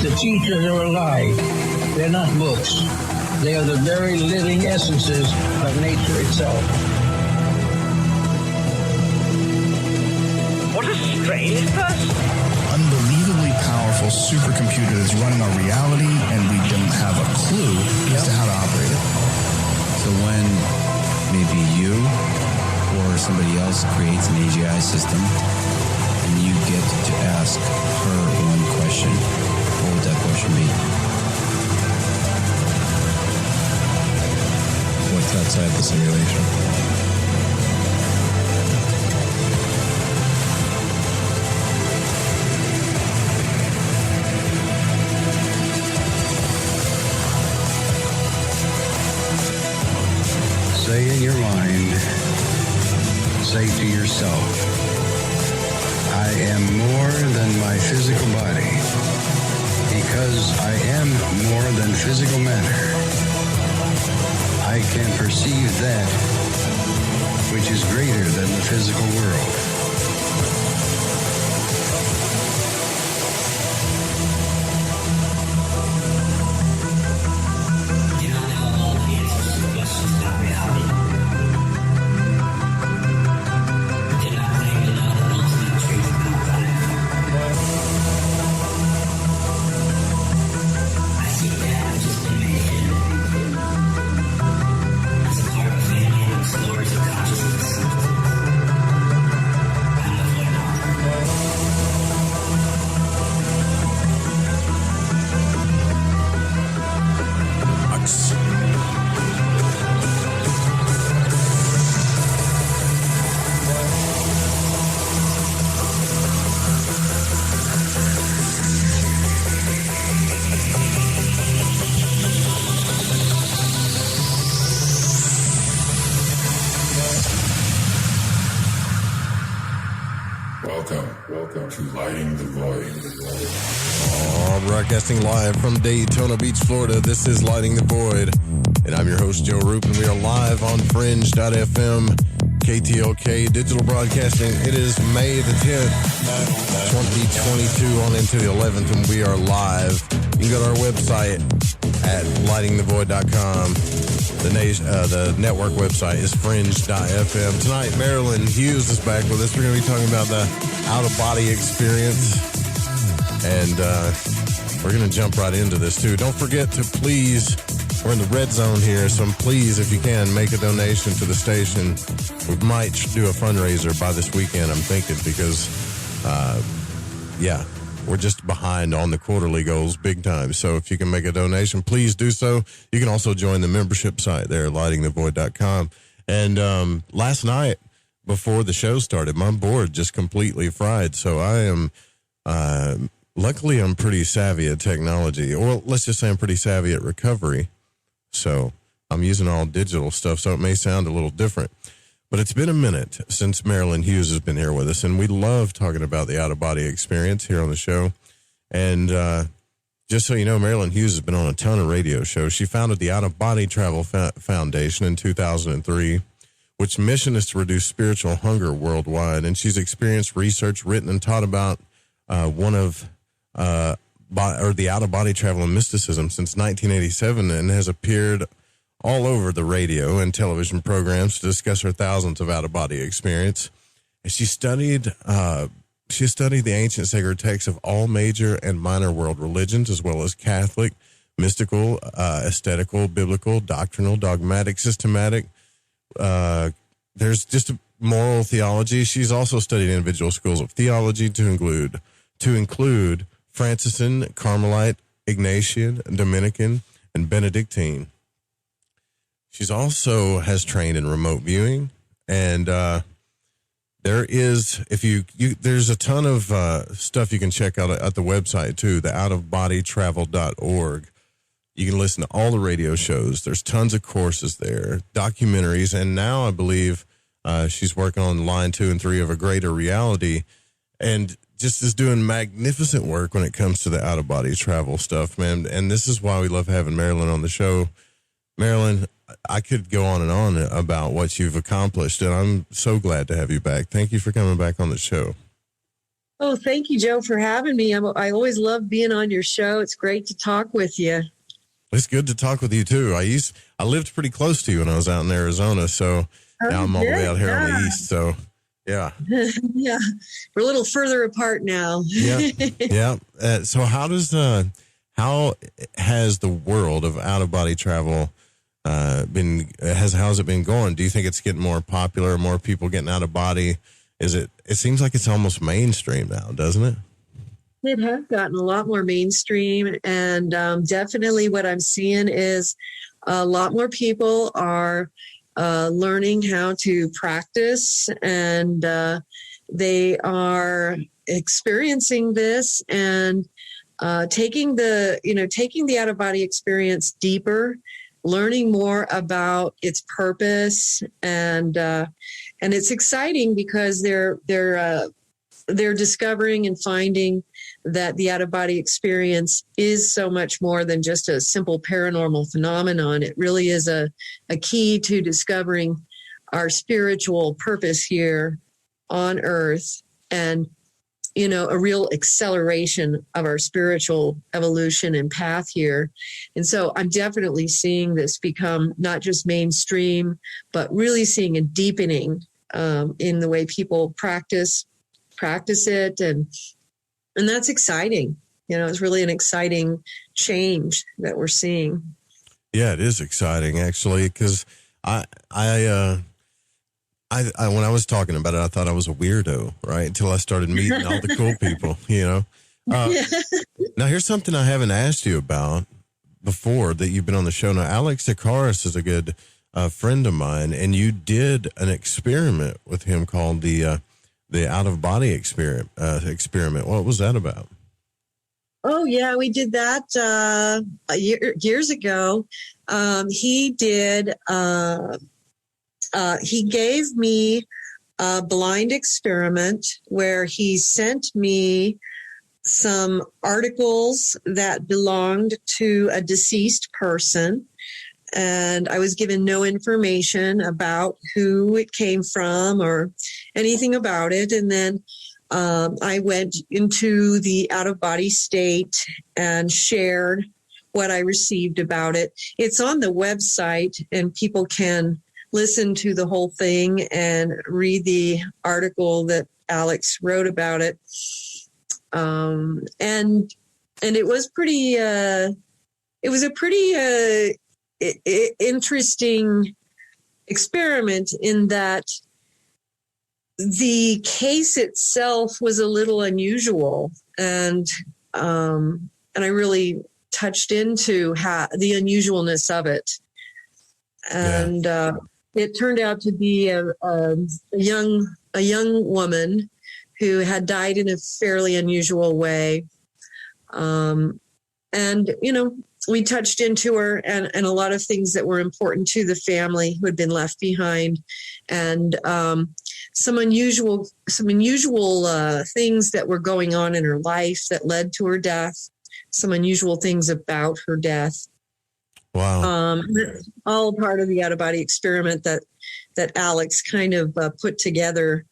The teachers are alive. They're not books. They are the very living essences of nature itself. What a strange person. Unbelievably powerful supercomputer that's running our reality, and we don't have a clue as to how to operate it. So when maybe you or somebody else creates an AGI system and you get to ask her one question, what would that question be? What's outside the simulation? Say in your mind, say to yourself, I am more than my physical body, because I am more than physical matter. I can perceive that which is greater than the physical world. Welcome to Lighting the Void. Broadcasting live from Daytona Beach, Florida. This is Lighting the Void, and I'm your host, Joe Roop, and we are live on Fringe.fm, KTLK Digital Broadcasting. It is May the 10th, 2022 on into the 11th, and we are live. You can go to our website at lightingthevoid.com. The network website is Fringe.fm. Tonight, Marilynn Hughes is back with us. We're going to be talking about the out-of-body experience, and we're going to jump right into this, too. Don't forget to please, we're in the red zone here, so please, if you can, make a donation to the station. We might do a fundraiser by this weekend, I'm thinking, because, we're just behind on the quarterly goals big time. So if you can make a donation, please do so. You can also join the membership site there, lightingthevoid.com. And last night, before the show started, my board just completely fried. So I am, luckily I'm pretty savvy at technology. Or let's just say I'm pretty savvy at recovery. So I'm using all digital stuff, so it may sound a little different. But it's been a minute since Marilynn Hughes has been here with us, and we love talking about the out-of-body experience here on the show. And just so you know, Marilynn Hughes has been on a ton of radio shows. She founded the Out-of-Body Travel Foundation in 2003, which mission is to reduce spiritual hunger worldwide. And she's experienced, researched, written, and taught about the out-of-body travel and mysticism since 1987, and has appeared all over the radio and television programs to discuss her thousands of out-of-body experience. And she studied the ancient sacred texts of all major and minor world religions, as well as Catholic, mystical, ascetical, biblical, doctrinal, dogmatic, systematic. There's just a moral theology. She's also studied individual schools of theology to include Franciscan, Carmelite, Ignatian, Dominican, and Benedictine. She's also has trained in remote viewing, and there's a ton of stuff you can check out at the website too, the outofbodytravel.org. You can listen to all the radio shows. There's tons of courses there, documentaries, and now I believe she's working on line 2 and 3 of A Greater Reality, and just is doing magnificent work when it comes to the out-of-body travel stuff, man. And this is why we love having Marilynn on the show. Marilynn, I could go on and on about what you've accomplished, and I'm so glad to have you back. Thank you for coming back on the show. Oh, thank you, Joe, for having me. I always love being on your show. It's great to talk with you. It's good to talk with you too. I lived pretty close to you when I was out in Arizona, so now I'm all the way out here on the east. So, yeah, yeah, we're a little further apart now. yeah. So, how has the world of out of body travel been? How's it been going? Do you think it's getting more popular? More people getting out of body? It seems like it's almost mainstream now, doesn't it? It has gotten a lot more mainstream, and definitely what I'm seeing is a lot more people are learning how to practice, and they are experiencing this and taking the out of body experience deeper, learning more about its purpose, and it's exciting because they're discovering and finding that the out-of-body experience is so much more than just a simple paranormal phenomenon. It really is a key to discovering our spiritual purpose here on earth, and, a real acceleration of our spiritual evolution and path here. And so I'm definitely seeing this become not just mainstream, but really seeing a deepening in the way people practice it, and that's exciting. It's really an exciting change that we're seeing. Yeah, it is exciting actually, because I when I was talking about it, I thought I was a weirdo, right? Until I started meeting all the cool people, Now, here's something I haven't asked you about before that you've been on the show. Now, Alex Zakaris is a good friend of mine, and you did an experiment with him called the out of body experiment. What was that about? Oh yeah, we did that years ago. He did. He gave me a blind experiment where he sent me some articles that belonged to a deceased person, and I was given no information about who it came from or anything about it. And then I went into the out-of-body state and shared what I received about it. It's on the website, and people can listen to the whole thing and read the article that Alex wrote about it. And it was pretty. It was a pretty interesting experiment in that the case itself was a little unusual, and I really touched into the unusualness of it, and it turned out to be a young woman who had died in a fairly unusual way, and we touched into her and a lot of things that were important to the family who had been left behind, and some unusual things that were going on in her life that led to her death, some unusual things about her death. Wow. All part of the out-of-body experiment that Alex kind of put together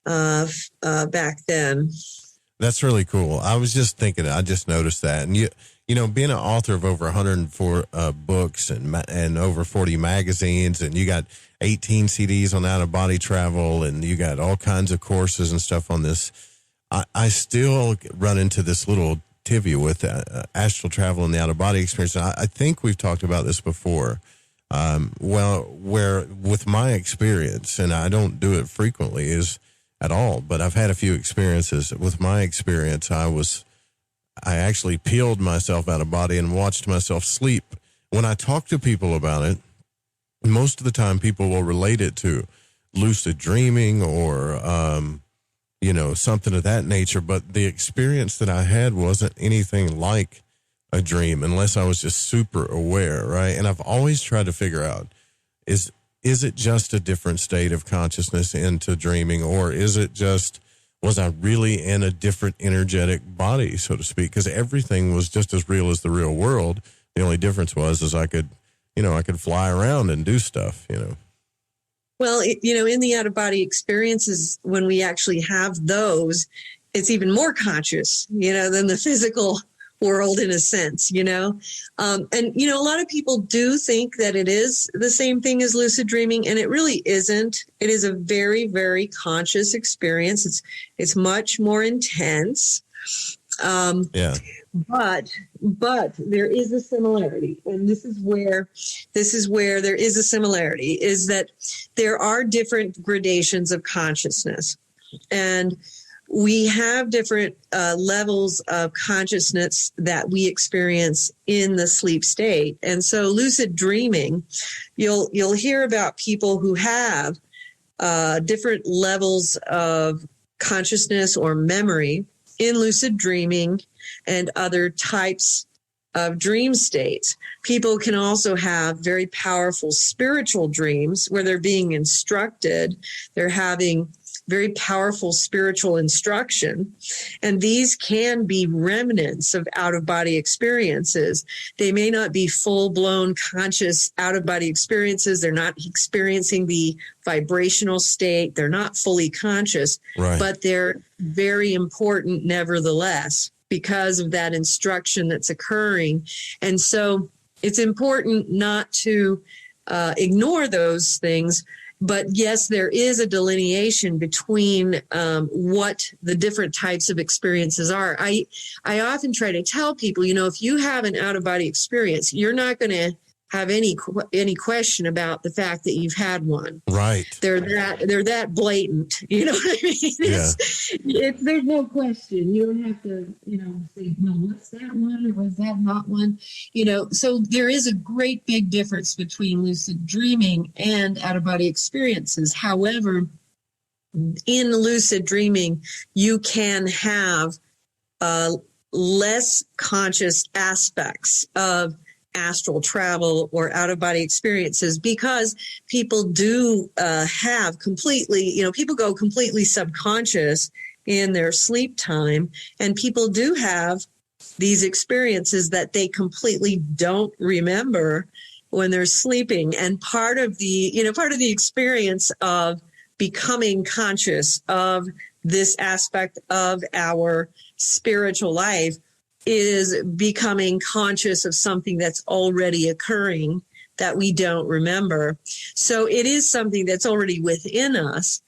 back then. That's really cool. I was just thinking, I just noticed that. And being an author of over 104 books and over 40 magazines, and you got 18 CDs on out-of-body travel, and you got all kinds of courses and stuff on this, I still run into this little tibia with astral travel and the out-of-body experience. I think we've talked about this before. Where with my experience, and I don't do it frequently at all, but I've had a few experiences. With my experience, I actually peeled myself out of body and watched myself sleep. When I talk to people about it, most of the time people will relate it to lucid dreaming or, something of that nature. But the experience that I had wasn't anything like a dream unless I was just super aware, right? And I've always tried to figure out, is it just a different state of consciousness into dreaming, or is it just, was I really in a different energetic body, so to speak? Because everything was just as real as the real world. The only difference was I could fly around and do stuff, Well, in the out-of-body experiences, when we actually have those, it's even more conscious, than the physical world in a sense, and, a lot of people do think that it is the same thing as lucid dreaming, and it really isn't. It is a very, very conscious experience. It's much more intense. But there is a similarity, and this is where there is a similarity, is that there are different gradations of consciousness, and we have different levels of consciousness that we experience in the sleep state. And so lucid dreaming, you'll hear about people who have different levels of consciousness or memory in lucid dreaming and other types of dream states. People can also have very powerful spiritual dreams where they're being instructed. They're having very powerful spiritual instruction. And these can be remnants of out-of-body experiences. They may not be full-blown conscious out-of-body experiences. They're not experiencing the vibrational state. They're not fully conscious, right, but they're very important nevertheless because of that instruction that's occurring. And so it's important not to ignore those things. But yes, there is a delineation between what the different types of experiences are. I often try to tell people, if you have an out-of-body experience, you're not going to have any question about the fact that you've had one. Right. They're that blatant. You know what I mean? There's no question. You don't have to, say, no, what's that one or was that not one? So there is a great big difference between lucid dreaming and out-of-body experiences. However, in lucid dreaming, you can have less conscious aspects of astral travel or out-of-body experiences because people do have completely, people go completely subconscious in their sleep time, and people do have these experiences that they completely don't remember when they're sleeping. And part of the experience of becoming conscious of this aspect of our spiritual life is becoming conscious of something that's already occurring that we don't remember. So it is something that's already within us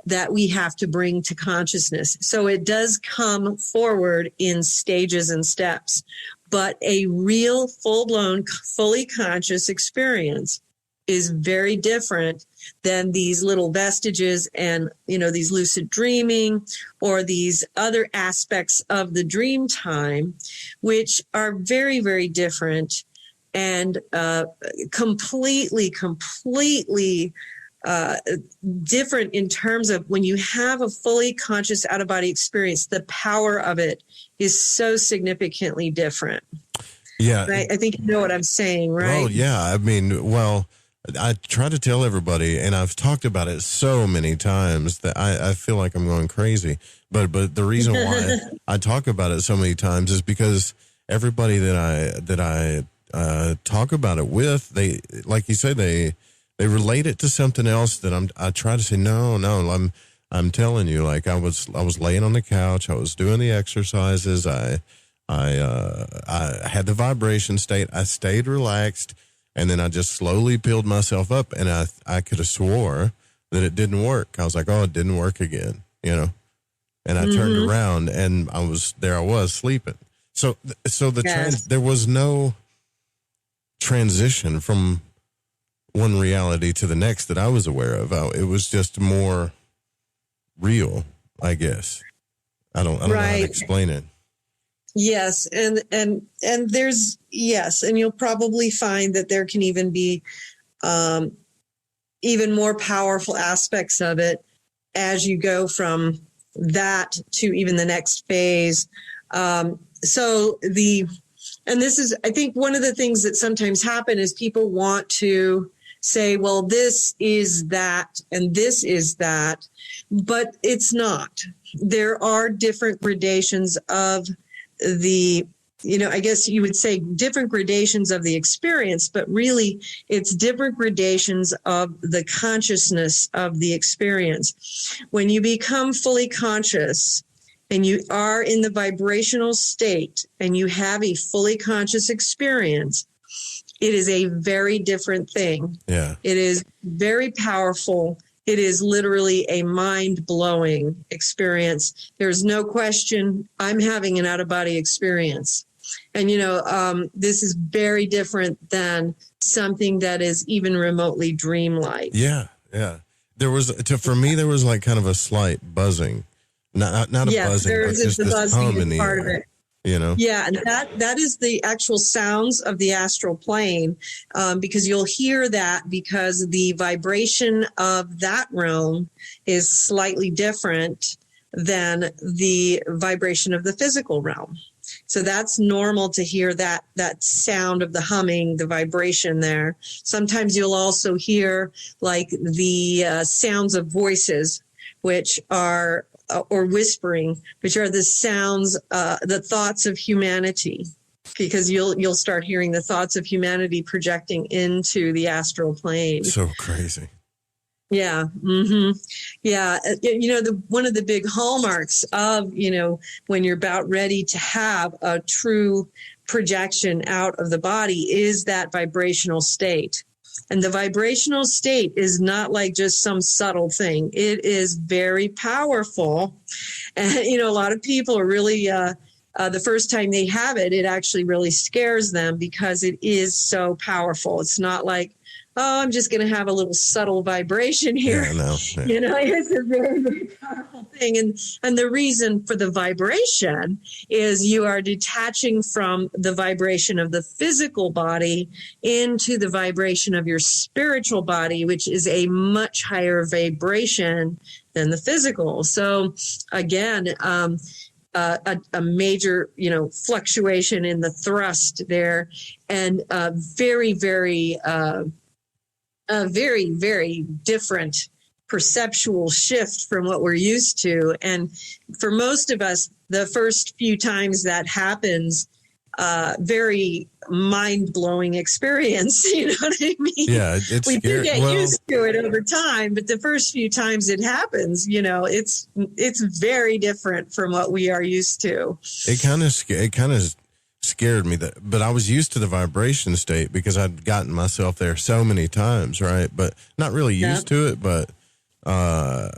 that we have to bring to consciousness. So it does come forward in stages and steps, but a real full-blown, fully conscious experience is very different than these little vestiges and, these lucid dreaming or these other aspects of the dream time, which are very, very different and completely different in terms of when you have a fully conscious out-of-body experience, the power of it is so significantly different. Yeah. I think you know what I'm saying, right? Oh, yeah. I mean, I try to tell everybody, and I've talked about it so many times that I feel like I'm going crazy. But the reason why I talk about it so many times is because everybody that I talk about it with, they, like you say, they relate it to something else that I try to say, no, I'm telling you, like I was laying on the couch, I was doing the exercises, I had the vibration state, I stayed relaxed. And then I just slowly peeled myself up, and I could have swore that it didn't work. I was like, oh, it didn't work again, And I turned around, and I was sleeping. So there was no transition from one reality to the next that I was aware of. It was just more real, I guess. I don't know how to explain it. Yes. And there's, and you'll probably find that there can even be even more powerful aspects of it as you go from that to even the next phase. And this is, I think one of the things that sometimes happen is people want to say, well, this is that, and this is that, but it's not. There are different gradations of I guess you would say different gradations of the experience, but really it's different gradations of the consciousness of the experience. When you become fully conscious and you are in the vibrational state and you have a fully conscious experience, it is a very different thing. Yeah. It is very powerful. It is literally a mind-blowing experience. There's no question I'm having an out-of-body experience. And, this is very different than something that is even remotely dreamlike. Yeah, yeah. For me, there was like kind of a slight buzzing. Not a buzzing, but just the this buzzing hum in is the part air. of it. Yeah, and that is the actual sounds of the astral plane, because you'll hear that because the vibration of that realm is slightly different than the vibration of the physical realm. So that's normal to hear that sound of the humming, the vibration there. Sometimes you'll also hear like the sounds of voices, which are or whispering, which are the sounds, the thoughts of humanity, because you'll start hearing the thoughts of humanity projecting into the astral plane. so crazy. Yeah. Mm-hmm. Yeah. One of the big hallmarks of, when you're about ready to have a true projection out of the body is that vibrational state. And the vibrational state is not like just some subtle thing. It is very powerful. And, a lot of people are really, the first time they have it, it actually really scares them because it is so powerful. It's not like, oh, I'm just going to have a little subtle vibration here. Yeah, no. It's a very, very powerful thing. And the reason for the vibration is you are detaching from the vibration of the physical body into the vibration of your spiritual body, which is a much higher vibration than the physical. So again, a major, fluctuation in the thrust there, and very, very, very, very different perceptual shift from what we're used to. And for most of us, the first few times that happens, very mind-blowing experience. You know what I mean? Yeah, it's we scary. do get used to it over time, but the first few times it happens, it's very different from what we are used to. It kind of scared me, but I was used to the vibration state because I'd gotten myself there so many times, right? But not really used to it, but I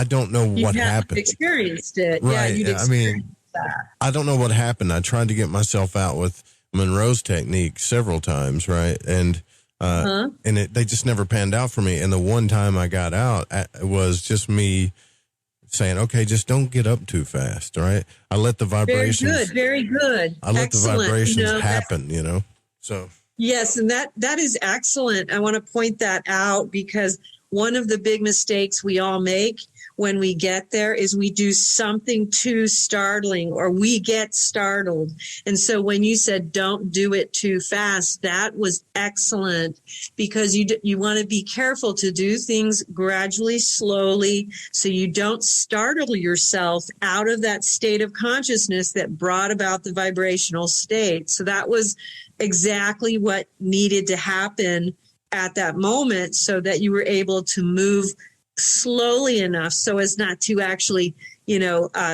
don't know what happened. Experienced it. Right. Yeah, you'd experienced that. I don't know what happened. I tried to get myself out with Monroe's technique several times, right? And they just never panned out for me. And the one time I got out, it was just me saying, okay, just don't get up too fast, right? I let the vibrations. Very good. I let Excellent. the vibrations happen, So. Yes, and that is excellent. I want to point that out because one of the big mistakes we all make when we get there is we do something too startling, or we get startled. And so when you said don't do it too fast, that was excellent, because you want to be careful to do things gradually, slowly, so you don't startle yourself out of that state of consciousness that brought about the vibrational state. So that was exactly what needed to happen at that moment, so that you were able to move slowly enough so as not to actually,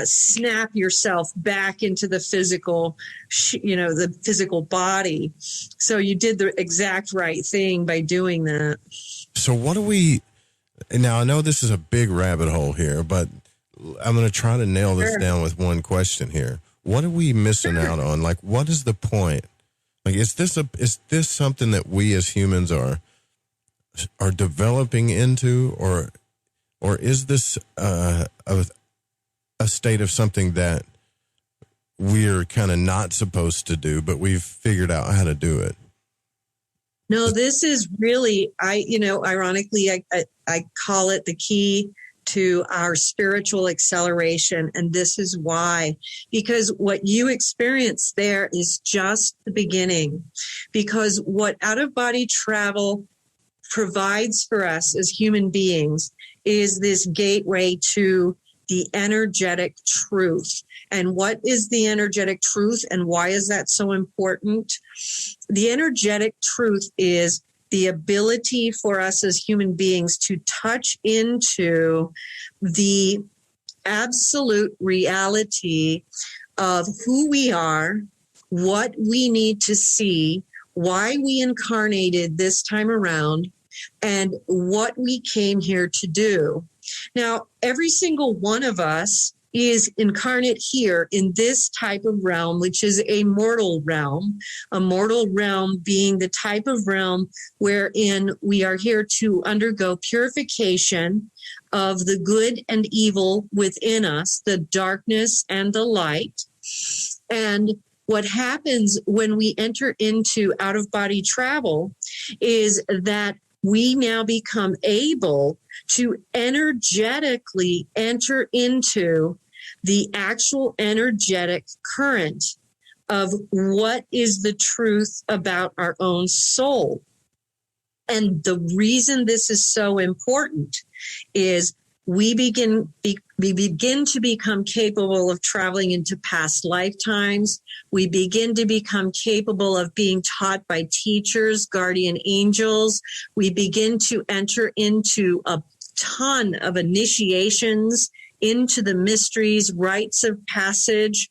snap yourself back into the physical, the physical body. So you did the exact right thing by doing that. So now I know this is a big rabbit hole here, but I'm going to try to nail this down with one question here. What are we missing out on? Like, what is the point? Like, is this something that we as humans are developing into, or is this a state of something that we're kind of not supposed to do, but we've figured out how to do it? No, this is really, ironically, I call it the key to our spiritual acceleration. And this is why, because what you experience there is just the beginning. Because what out-of-body travel provides for us as human beings is this gateway to the energetic truth. And what is the energetic truth, and why is that so important? The energetic truth is the ability for us as human beings to touch into the absolute reality of who we are, what we need to see, why we incarnated this time around, and what we came here to do. Now, every single one of us is incarnate here in this type of realm, which is a mortal realm being the type of realm wherein we are here to undergo purification of the good and evil within us, the darkness and the light. And what happens when we enter into out-of-body travel is that we now become able to energetically enter into the actual energetic current of what is the truth about our own soul. And the reason this is so important is we begin to become capable of traveling into past lifetimes. We begin to become capable of being taught by teachers, guardian angels. We begin to enter into a ton of initiations into the mysteries, rites of passage.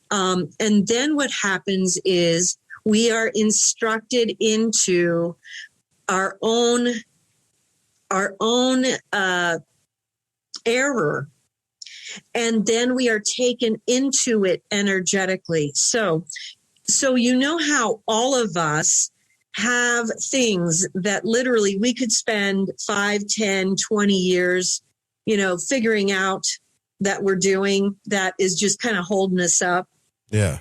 And then what happens is we are instructed into our own error. And then we are taken into it energetically. So you know how all of us have things that literally we could spend 5, 10, 20 years, figuring out that we're doing that is just kind of holding us up. Yeah.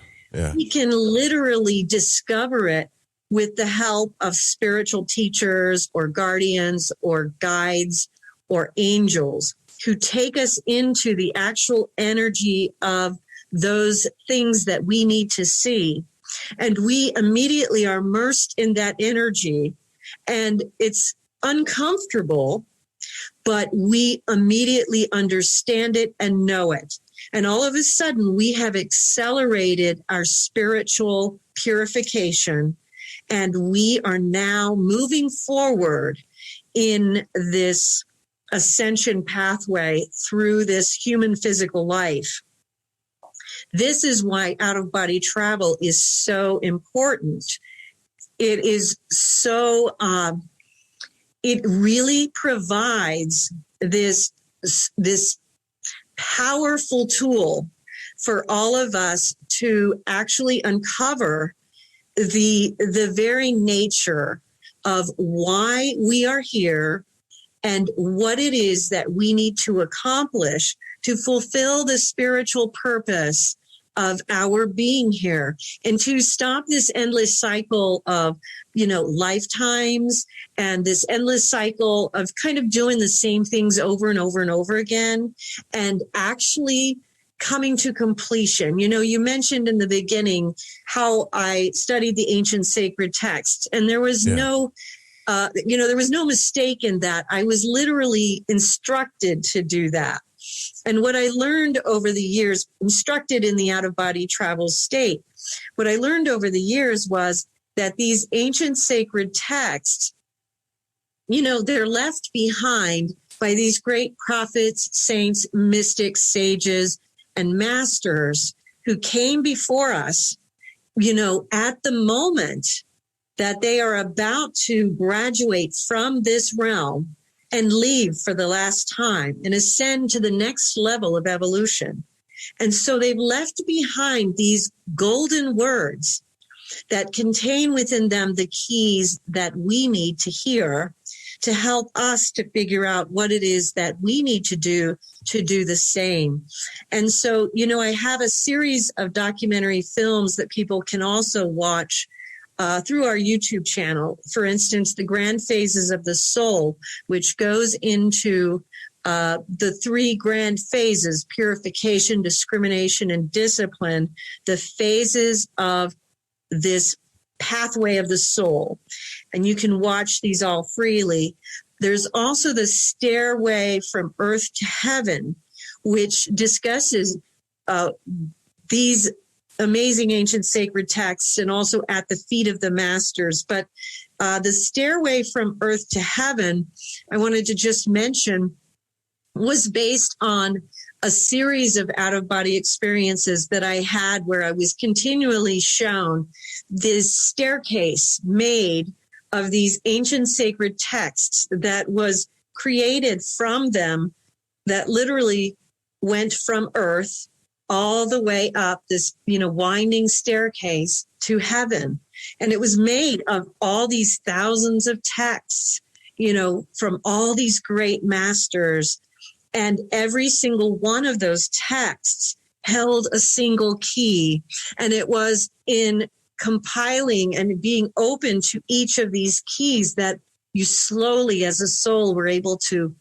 We can literally discover it with the help of spiritual teachers or guardians or guides or angels who take us into the actual energy of those things that we need to see. And we immediately are immersed in that energy, and it's uncomfortable, but we immediately understand it and know it. And all of a sudden, we have accelerated our spiritual purification, and we are now moving forward in this ascension pathway through this human physical life. This is why out-of-body travel is so important. It is so, it really provides this powerful tool for all of us to actually uncover the very nature of why we are here and what it is that we need to accomplish to fulfill the spiritual purpose of our being here, and to stop this endless cycle of, lifetimes, and this endless cycle of kind of doing the same things over and over and over again, and actually coming to completion. You mentioned in the beginning how I studied the ancient sacred texts, and there was no mistake in that. I was literally instructed to do that. And what I learned over the years, instructed in the out-of-body travel state, what I learned over the years was that these ancient sacred texts, they're left behind by these great prophets, saints, mystics, sages, and masters who came before us, at the moment that they are about to graduate from this realm and leave for the last time and ascend to the next level of evolution. And so they've left behind these golden words that contain within them the keys that we need to hear to help us to figure out what it is that we need to do the same. And so, I have a series of documentary films that people can also watch through our YouTube channel. For instance, The Grand Phases of the Soul, which goes into the 3 grand phases: purification, discrimination, and discipline, the phases of this pathway of the soul. And you can watch these all freely. There's also the Stairway from Earth to Heaven, which discusses these amazing ancient sacred texts and also At the Feet of the Masters. But the Stairway from Earth to Heaven, I wanted to just mention, was based on a series of out-of-body experiences that I had where I was continually shown this staircase made of these ancient sacred texts that was created from them, that literally went from earth all the way up this, winding staircase to heaven. And it was made of all these thousands of texts, from all these great masters. And every single one of those texts held a single key. And it was in compiling and being open to each of these keys that you slowly, as a soul, were able to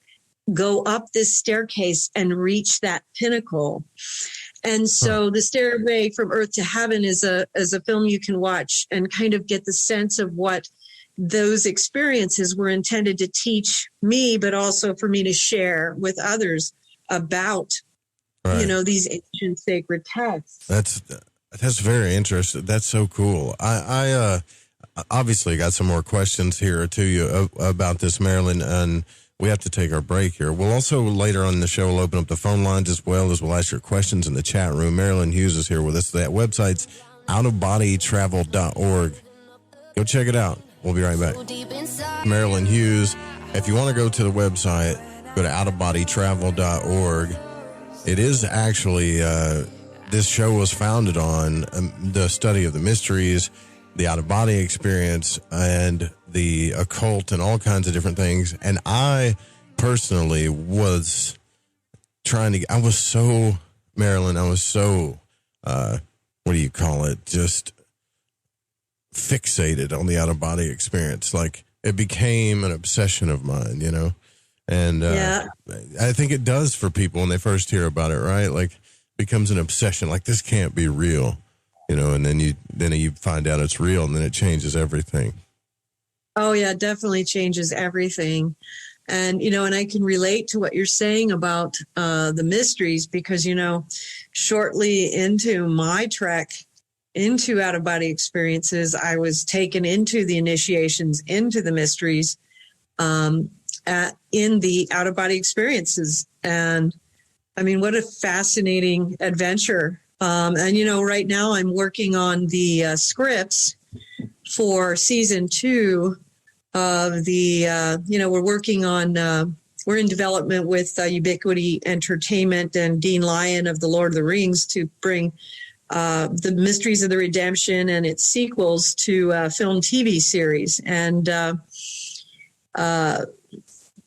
go up this staircase and reach that pinnacle. And so the Stairway from Earth to Heaven is a film you can watch and kind of get the sense of what those experiences were intended to teach me, but also for me to share with others about, these ancient sacred texts. That's very interesting. That's so cool. I obviously got some more questions here to you about this, Marilynn, and we have to take our break here. We'll also later on in the show, we'll open up the phone lines as well as we'll ask your questions in the chat room. Marilynn Hughes is here with us. That website's outofbodytravel.org. Go check it out. We'll be right back. Marilynn Hughes. If you want to go to the website, go to outofbodytravel.org. It is actually, this show was founded on the study of the mysteries, the out-of-body experience, and the occult and all kinds of different things. And I personally was Marilynn, I was so, what do you call it? Just fixated on the out-of-body experience. Like, it became an obsession of mine, And I think it does for people when they first hear about it, right? Like, becomes an obsession. Like, this can't be real, and then you find out it's real, and then it changes everything. Oh, yeah, definitely changes everything. And, and I can relate to what you're saying about the mysteries because, shortly into my trek into out-of-body experiences, I was taken into the initiations into the mysteries in the out-of-body experiences. And, I mean, what a fascinating adventure. And, right now I'm working on the scripts for season 2 of the, we're working on, we're in development with Ubiquity Entertainment and Dean Lyon of The Lord of the Rings to bring the Mysteries of the Redemption and its sequels to film TV series. And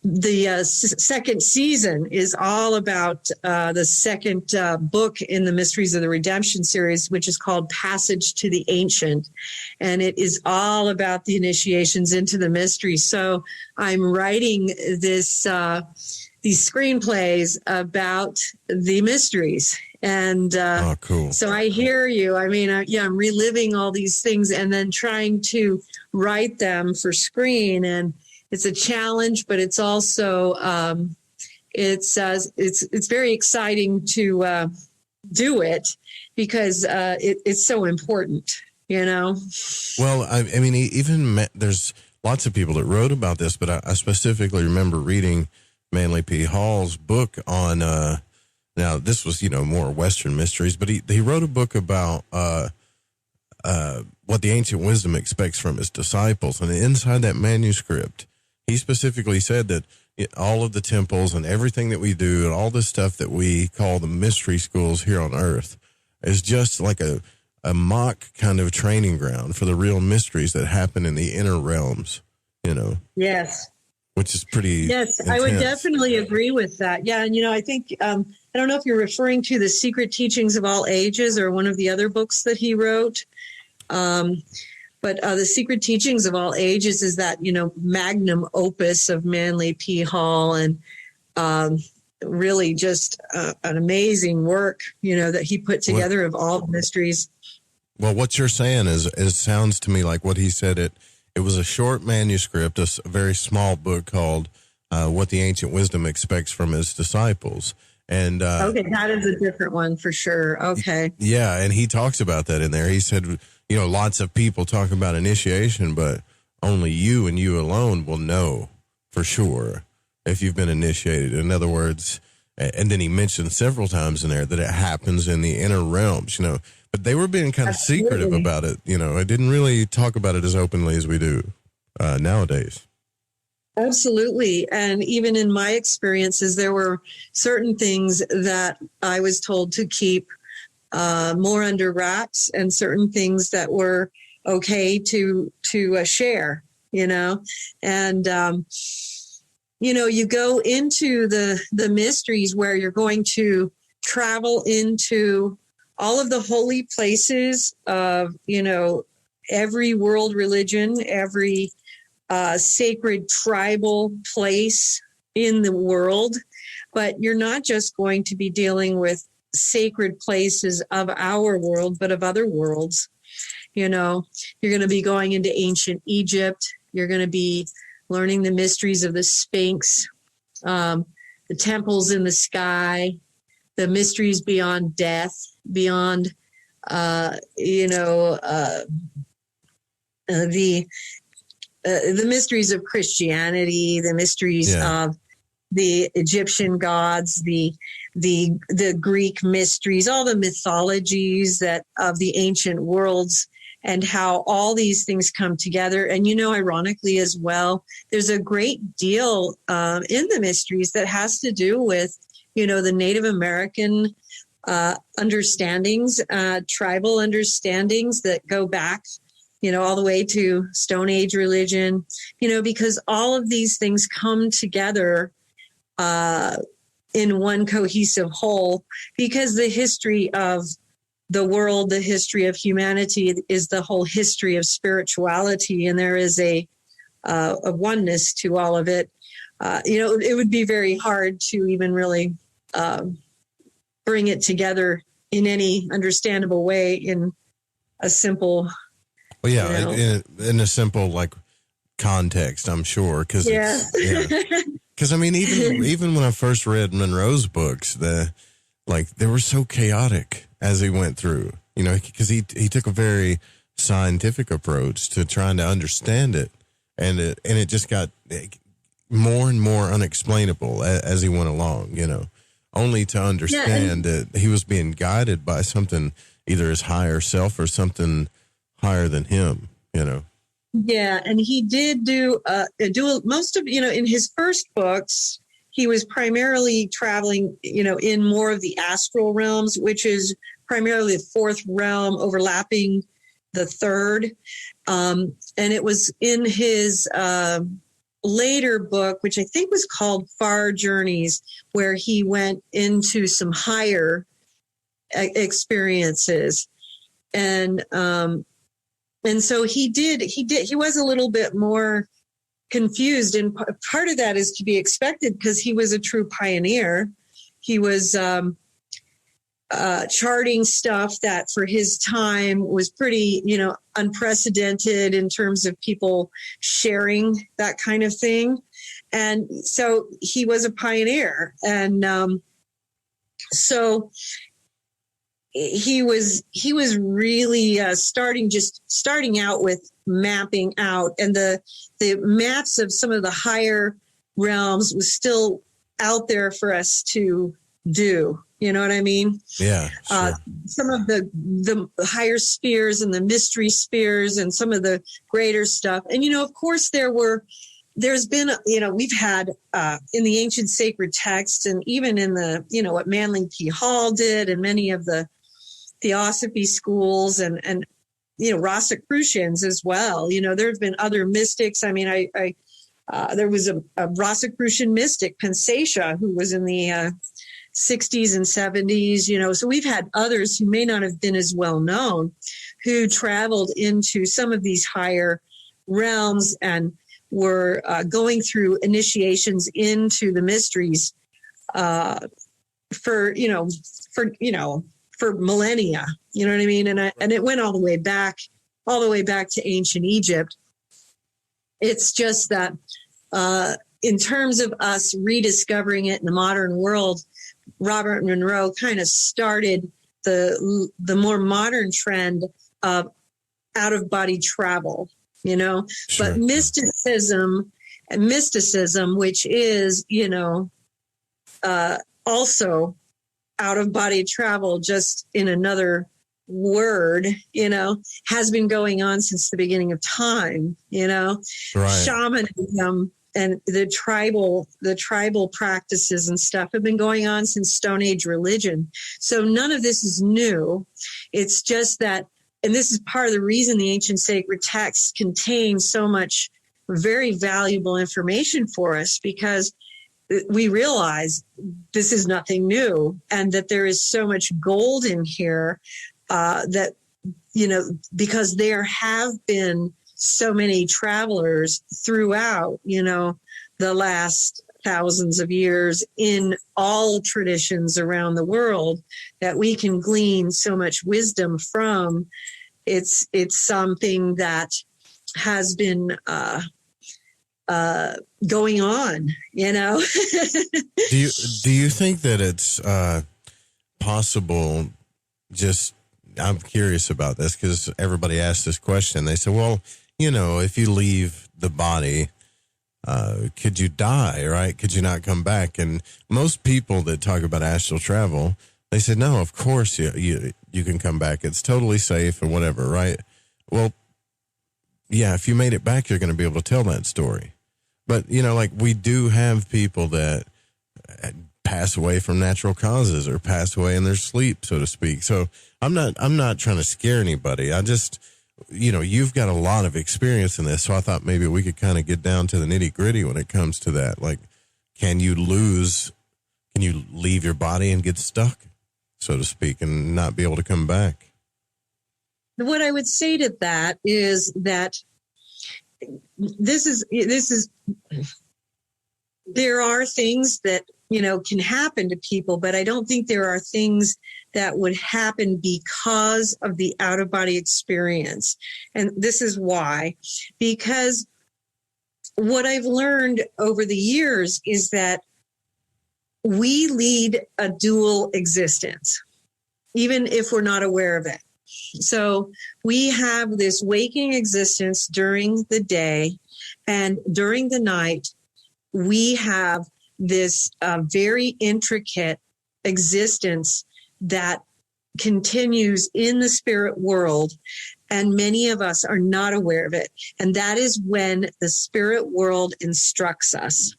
the second season is all about the second book in the Mysteries of the Redemption series, which is called Passage to the Ancient. And it is all about the initiations into the mysteries. So I'm writing these screenplays about the mysteries. And cool. So I hear you. I mean, I'm reliving all these things and then trying to write them for screen. And it's a challenge, but it's also it's very exciting to do it because it's so important, Well, I mean, even there's lots of people that wrote about this, but I specifically remember reading Manly P. Hall's book on. Now this was more Western mysteries, but he wrote a book about what the ancient wisdom expects from his disciples, and inside that manuscript, he specifically said that all of the temples and everything that we do and all this stuff that we call the mystery schools here on earth is just like a mock kind of training ground for the real mysteries that happen in the inner realms, Yes. Which is pretty Yes, intense. I would definitely agree with that. Yeah, and I think I don't know if you're referring to The Secret Teachings of All Ages or one of the other books that he wrote. But The Secret Teachings of All Ages is that, magnum opus of Manly P. Hall and really just an amazing work, that he put together of all the mysteries. Well, what you're saying is sounds to me like what he said. It was a short manuscript, a very small book called What the Ancient Wisdom Expects from His Disciples. And okay, that is a different one for sure. Okay. Yeah, and he talks about that in there. He said, lots of people talk about initiation, but only you and you alone will know for sure if you've been initiated. In other words, And then he mentioned several times in there that it happens in the inner realms, but they were being kind of secretive about it. I didn't really talk about it as openly as we do nowadays. Absolutely. And even in my experiences, there were certain things that I was told to keep more under wraps, and certain things that were okay to share, and, you go into the mysteries where you're going to travel into all of the holy places of, every world religion, every sacred tribal place in the world. But you're not just going to be dealing with sacred places of our world, but of other worlds. You're going to be going into ancient Egypt. You're going to be learning the mysteries of the Sphinx, the temples in the sky, the mysteries beyond death, beyond, the mysteries of Christianity, the mysteries of the Egyptian gods, the Greek mysteries, all the mythologies that of the ancient worlds, and how all these things come together. And, ironically as well, there's a great deal in the mysteries that has to do with, the Native American understandings, tribal understandings that go back, all the way to Stone Age religion, because all of these things come together in one cohesive whole, because the history of the world, the history of humanity is the whole history of spirituality. And there is a oneness to all of it. It would be very hard to even really bring it together in any understandable way in a simple, in a simple context, I'm sure. Cause because even when I first read Monroe's books, they were so chaotic as he went through, because he took a very scientific approach to trying to understand it, and it just got more and more unexplainable as he went along, only to understand that he was being guided by something, either his higher self or something higher than him, Yeah, and he did do most of, in his first books, he was primarily traveling, in more of the astral realms, which is primarily the fourth realm overlapping the third. And it was in his later book, which I think was called Far Journeys, where he went into some higher experiences. And so he was a little bit more confused. And part of that is to be expected, because he was a true pioneer. He was charting stuff that for his time was pretty, unprecedented in terms of people sharing that kind of thing. And so he was a pioneer. And so he was really starting out with mapping out, and the maps of some of the higher realms was still out there for us to do. You know what I mean? Yeah. Sure. Some of the higher spheres and the mystery spheres and some of the greater stuff. And, of course there's been, we've had in the ancient sacred texts, and even in the, what Manly P. Hall did, and many of the Theosophy schools and Rosicrucians as well. There have been other mystics. I mean, there was a Rosicrucian mystic, Pensatia, who was in the 60s and 70s, so we've had others who may not have been as well known, who traveled into some of these higher realms and were going through initiations into the mysteries for millennia. You know what I mean? And it went all the way back to ancient Egypt. It's just that in terms of us rediscovering it in the modern world, Robert Monroe kind of started the more modern trend of out of body travel, Sure. But mysticism, which is, also out of body travel, just in another word, has been going on since the beginning of time, Right. Shamanism and the tribal practices and stuff have been going on since Stone Age religion. So none of this is new. It's just that, and this is part of the reason the ancient sacred texts contain so much very valuable information for us, because we realize this is nothing new, and that there is so much gold in here that, because there have been so many travelers throughout, the last thousands of years in all traditions around the world, that we can glean so much wisdom from. It's something that has been going on, Do you think that it's possible? I'm curious about this because everybody asked this question. They said, well, if you leave the body, could you die, right? Could you not come back? And most people that talk about astral travel, they said, no, of course you can come back. It's totally safe and whatever, right? Well, yeah, if you made it back, you're going to be able to tell that story. But, we do have people that pass away from natural causes or pass away in their sleep, so to speak. So I'm not trying to scare anybody. I just, you've got a lot of experience in this. So I thought maybe we could kind of get down to the nitty gritty when it comes to that. Like, can you leave your body and get stuck, so to speak, and not be able to come back? What I would say to that is that there are things that, can happen to people, but I don't think there are things that would happen because of the out-of-body experience. And this is why. Because what I've learned over the years is that we lead a dual existence, even if we're not aware of it. So we have this waking existence during the day, and during the night, we have this very intricate existence that continues in the spirit world, and many of us are not aware of it. And that is when the spirit world instructs us,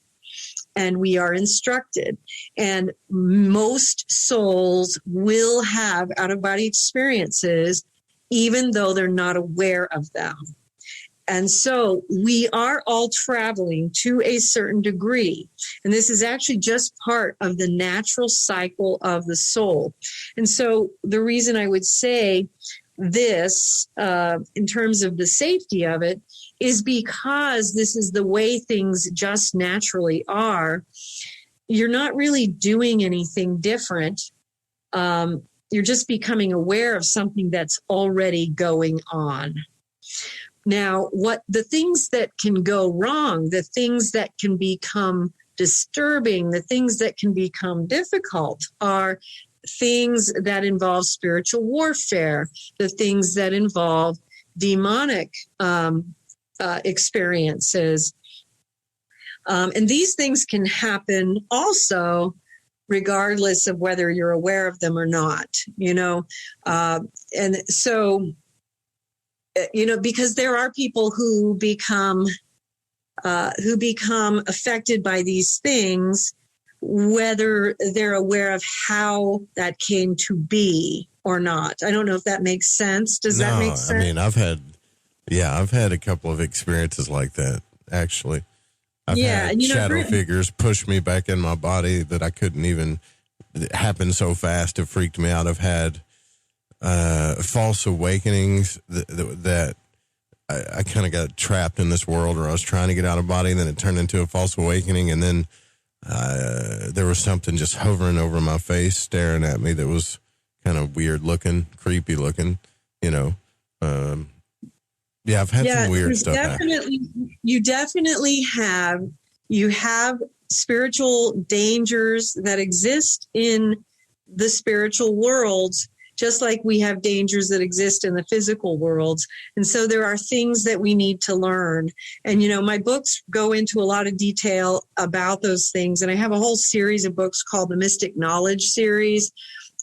and we are instructed. And most souls will have out-of-body experiences, even though they're not aware of them. And so we are all traveling to a certain degree. And this is actually just part of the natural cycle of the soul. And so the reason I would say this, in terms of the safety of it, is because this is the way things just naturally are. You're not really doing anything different. You're just becoming aware of something that's already going on. Now, what the things that can go wrong, the things that can become disturbing, the things that can become difficult are things that involve spiritual warfare, the things that involve demonic experiences. And these things can happen also regardless of whether you're aware of them or not, and so, because there are people who become affected by these things, whether they're aware of how that came to be or not. I don't know if that makes sense. Does that make sense? I mean, I've had a couple of experiences like that, actually. I've had shadow figures push me back in my body that I couldn't even, it happened so fast, it freaked me out. I've had false awakenings that I kind of got trapped in this world, or I was trying to get out of body, and then it turned into a false awakening, and then there was something just hovering over my face, staring at me that was kind of weird looking, creepy looking, I've had some weird stuff happen. You definitely have spiritual dangers that exist in the spiritual worlds, just like we have dangers that exist in the physical worlds. And so there are things that we need to learn. And, my books go into a lot of detail about those things. And I have a whole series of books called the Mystic Knowledge series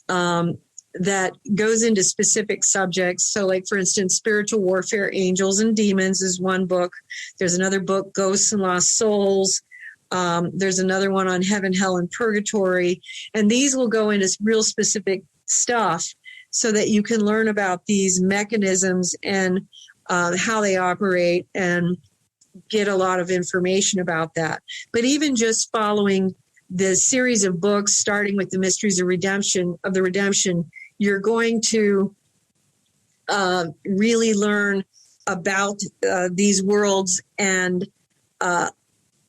that goes into specific subjects. So like, for instance, Spiritual Warfare, Angels and Demons is one book. There's another book, Ghosts and Lost Souls. There's another one on Heaven, Hell, and Purgatory. And these will go into real specific stuff so that you can learn about these mechanisms and how they operate and get a lot of information about that. But even just following the series of books, starting with the Mysteries of the Redemption, you're going to really learn about these worlds and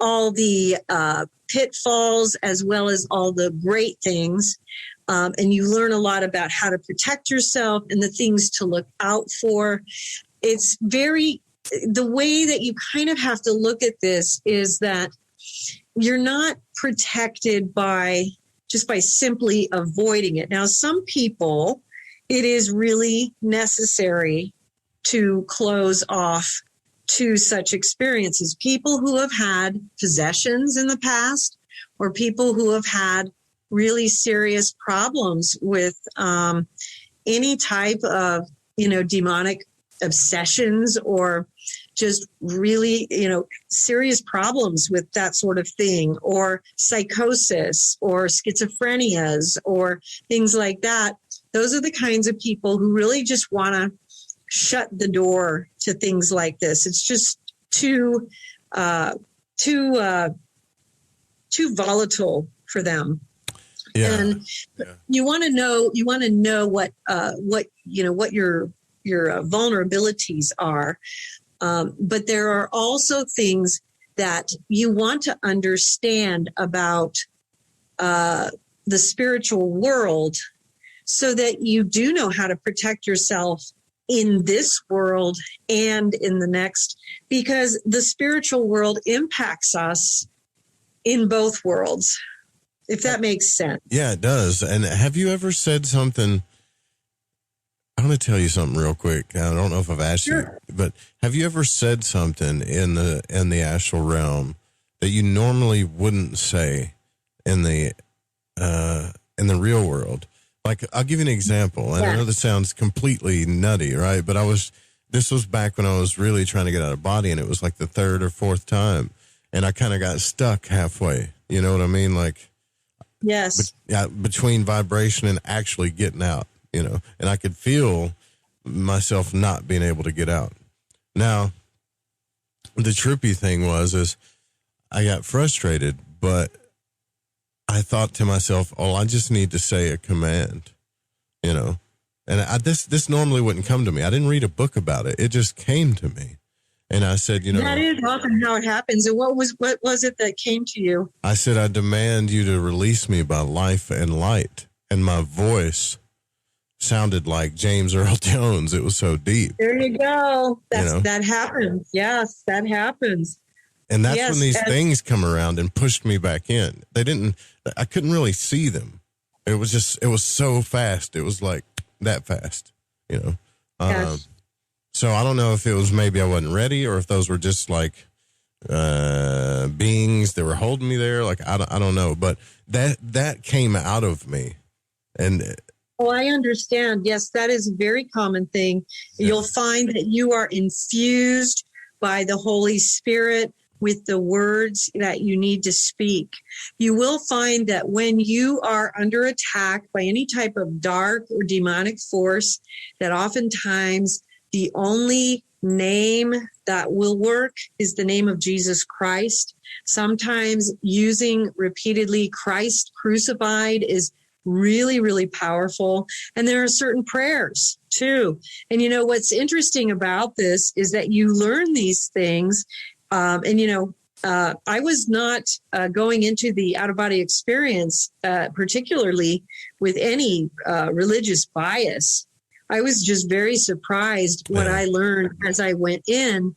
all the pitfalls as well as all the great things. And you learn a lot about how to protect yourself and the things to look out for. It's the way that you kind of have to look at this is that you're not protected by simply avoiding it. Now, some people, it is really necessary to close off to such experiences. People who have had possessions in the past, or people who have had really serious problems with any type of, demonic obsessions, or just really, serious problems with that sort of thing, or psychosis or schizophrenias or things like that. Those are the kinds of people who really just want to shut the door to things like this. It's just too volatile for them. Yeah. And you want to know what your vulnerabilities are. But there are also things that you want to understand about the spiritual world so that you do know how to protect yourself in this world and in the next, because the spiritual world impacts us in both worlds, if that makes sense. Yeah, it does. And have you ever said something? I'm going to tell you something real quick. I don't know if I've asked you, but have you ever said something in the astral realm that you normally wouldn't say in the real world? Like, I'll give you an example. And I know this sounds completely nutty, right? But this was back when I was really trying to get out of body, and it was like the third or fourth time. And I kind of got stuck halfway. You know what I mean? Like, yes, between vibration and actually getting out, and I could feel myself not being able to get out. Now, the trippy thing is I got frustrated, but I thought to myself, I just need to say a command, and this normally wouldn't come to me. I didn't read a book about it. It just came to me. And I said, that is often how it happens. And what was it that came to you? I said, I demand you to release me by life and light. And my voice sounded like James Earl Jones. It was so deep. There you go. That happens. Yes, that happens. And that's when these things come around and pushed me back in. I couldn't really see them. It was so fast. It was like that fast, Yes. So I don't know if it was maybe I wasn't ready, or if those were just like beings that were holding me there. Like, I don't know, but that came out of me. And I understand. Yes, that is a very common thing. Yeah. You'll find that you are infused by the Holy Spirit with the words that you need to speak. You will find that when you are under attack by any type of dark or demonic force, that oftentimes the only name that will work is the name of Jesus Christ. Sometimes using repeatedly Christ crucified is really, really powerful. And there are certain prayers too. And what's interesting about this is that you learn these things. I was not going into the out-of-body experience, particularly with any religious bias. I was just very surprised what I learned as I went in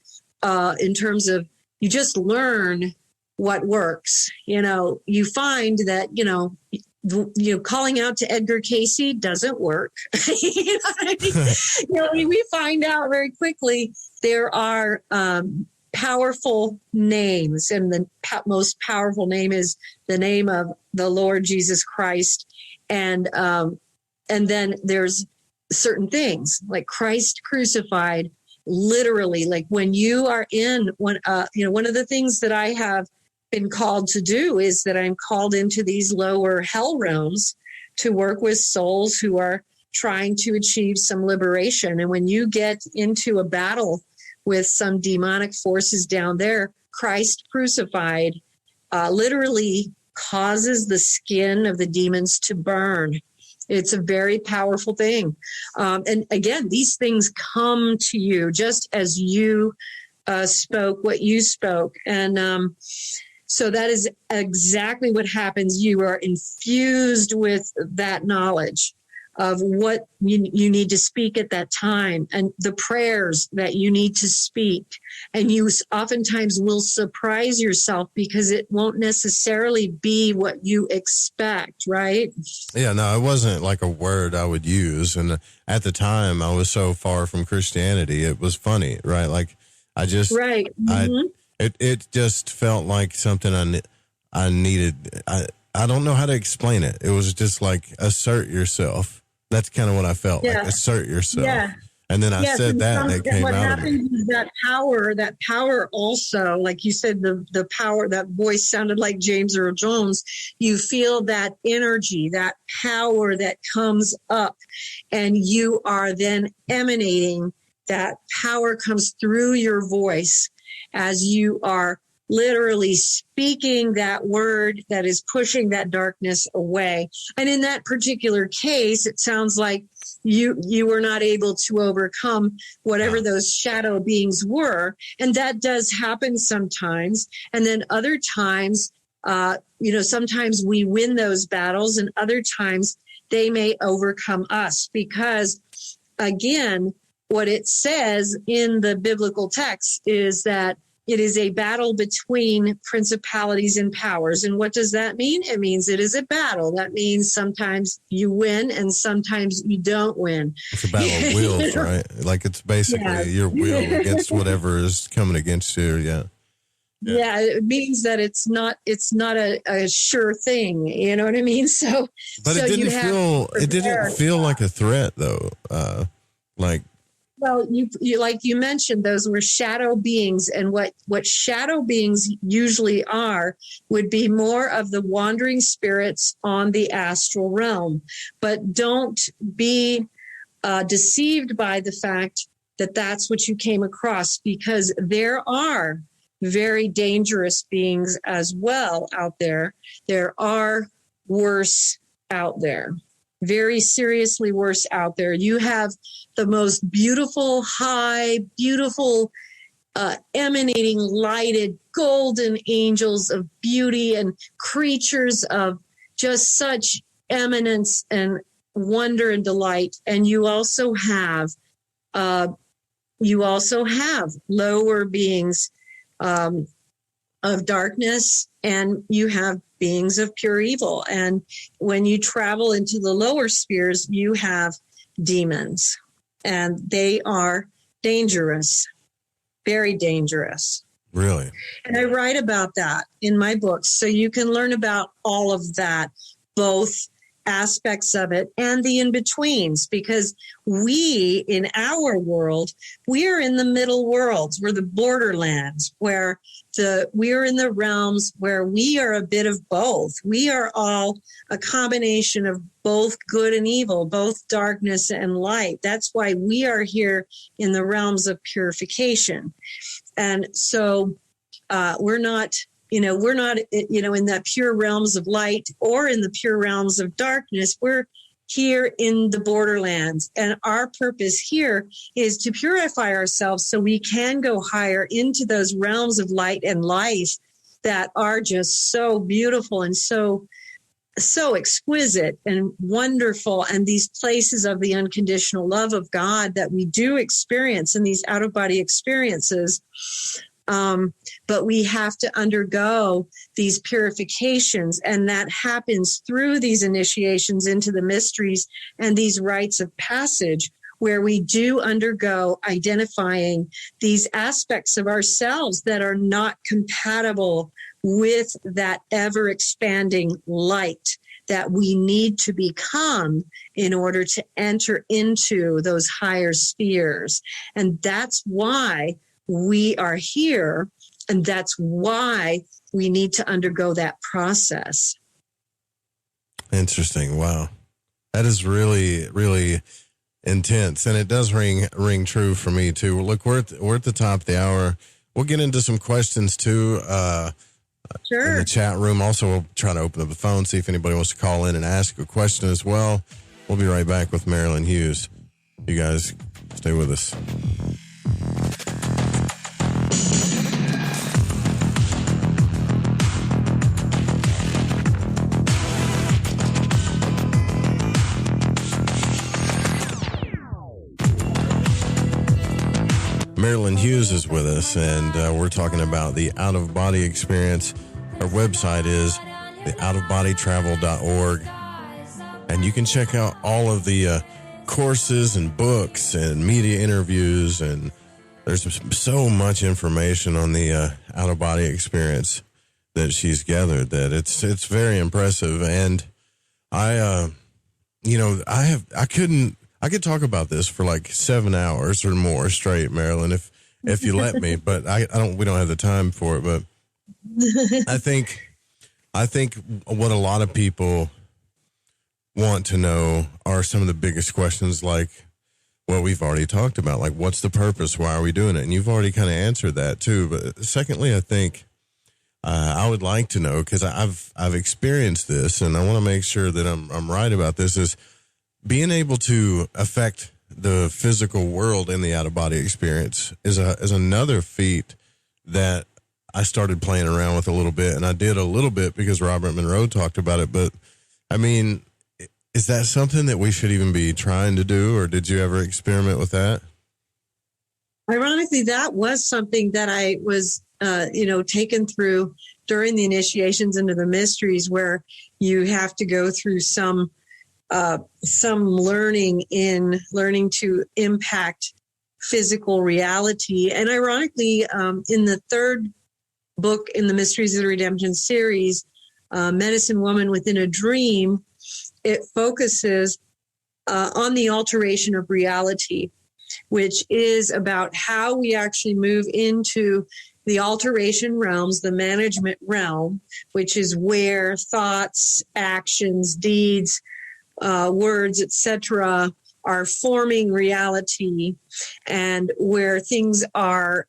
terms of you just learn what works. You find that, calling out to Edgar Casey doesn't work. You know what I mean? We find out very quickly there are powerful names, and the most powerful name is the name of the Lord Jesus Christ. And then there's certain things like Christ crucified, literally, like when you are in one of the things that I have been called to do is that I'm called into these lower hell realms to work with souls who are trying to achieve some liberation. And when you get into a battle with some demonic forces down there, Christ crucified literally causes the skin of the demons to burn. It's a very powerful thing. And again, these things come to you just as you spoke what you spoke. And so that is exactly what happens. You are infused with that knowledge of what you need to speak at that time and the prayers that you need to speak. And you oftentimes will surprise yourself because it won't necessarily be what you expect, right? Yeah, no, it wasn't like a word I would use. And at the time, I was so far from Christianity, it was funny, right? Like, I just... Right. Mm-hmm. It just felt like something I needed. I don't know how to explain it. It was just like, assert yourself. That's kind of what I felt like, assert yourself. Yeah. And then I said that, and it came out of me. What happens is that power also, like you said, the power, that voice sounded like James Earl Jones. You feel that energy, that power that comes up, and you are then emanating. That power comes through your voice as you are literally speaking that word that is pushing that darkness away. And in that particular case, it sounds like you were not able to overcome whatever those shadow beings were. And that does happen sometimes. And then other times, sometimes we win those battles, and other times they may overcome us because, again, what it says in the biblical text is that it is a battle between principalities and powers. And what does that mean? It means it is a battle. That means sometimes you win and sometimes you don't win. It's a battle of wills, right? Like it's basically your will against whatever is coming against you. Yeah. Yeah, it means that it's not a sure thing. You know what I mean? So, but it didn't feel like a threat though. Well, you like you mentioned, those were shadow beings, and what shadow beings usually are would be more of the wandering spirits on the astral realm. But don't be deceived by the fact that that's what you came across, because there are very dangerous beings as well out there. There are worse out there. Very seriously worse out there. You have the most beautiful, emanating, lighted, golden angels of beauty and creatures of just such eminence and wonder and delight. And you also have lower beings of darkness, and you have beings of pure evil. And when you travel into the lower spheres, you have demons, and they are dangerous, very dangerous. Really? And I write about that in my books, so you can learn about all of that, both aspects of it and the in-betweens, because we, in our world, we are in the middle worlds. We're the borderlands, where we're in the realms where we are a bit of both. We are all a combination of both good and evil, both darkness and light. That's why we are here in the realms of purification. And so we're not in the pure realms of light or in the pure realms of darkness. We're here in the borderlands. And our purpose here is to purify ourselves so we can go higher into those realms of light and life that are just so beautiful and so exquisite and wonderful. And these places of the unconditional love of God that we do experience in these out-of-body experiences But we have to undergo these purifications, and that happens through these initiations into the mysteries and these rites of passage, where we do undergo identifying these aspects of ourselves that are not compatible with that ever expanding light that we need to become in order to enter into those higher spheres. And that's why we are here, and that's why we need to undergo that process. Interesting. Wow. That is really, really intense. And it does ring true for me too. Look, we're at the top of the hour. We'll get into some questions too, Sure. in the chat room. Also, we'll try to open up the phone, see if anybody wants to call in and ask a question as well. We'll be right back with Marilynn Hughes. You guys stay with us. Marilynn Hughes is with us, and we're talking about the out-of-body experience. Our website is theoutofbodytravel.org, and you can check out all of the courses and books and media interviews, and there's so much information on the out-of-body experience that she's gathered that it's very impressive. And I could talk about this for like 7 hours or more straight, Marilynn, if you let me, but we don't have the time for it. But I think what a lot of people want to know are some of the biggest questions, like what we've already talked about, like what's the purpose? Why are we doing it? And you've already kind of answered that too. But secondly, I think I would like to know, because I've experienced this, and I want to make sure that I'm right about this, is being able to affect the physical world in the out-of-body experience is another feat that I started playing around with a little bit, and I did a little bit because Robert Monroe talked about it. But I mean, is that something that we should even be trying to do, or did you ever experiment with that? Ironically, that was something that I was, taken through during the initiations into the mysteries, where you have to go through some learning to impact physical reality. And ironically, in the third book in the Mysteries of the Redemption series, Medicine Woman Within a Dream, it focuses on the alteration of reality, which is about how we actually move into the alteration realms, the management realm, which is where thoughts, actions, deeds, words, etc., are forming reality, and where things are,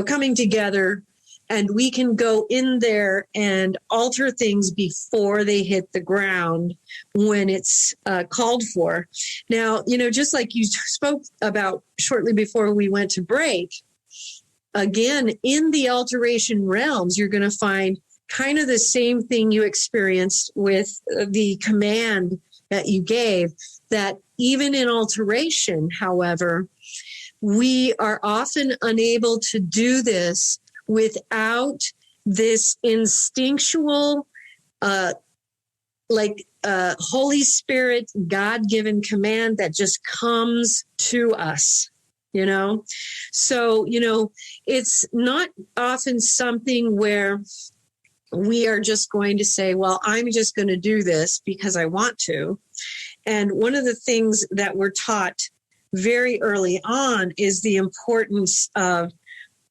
coming together, and we can go in there and alter things before they hit the ground when it's called for. Now, just like you spoke about shortly before we went to break, again, in the alteration realms, you're going to find kind of the same thing you experienced with the command that you gave, that even in alteration, however, we are often unable to do this without this instinctual, Holy Spirit, God-given command that just comes to us, So, it's not often something where we are just going to say, well, I'm just going to do this because I want to. And one of the things that we're taught very early on is the importance of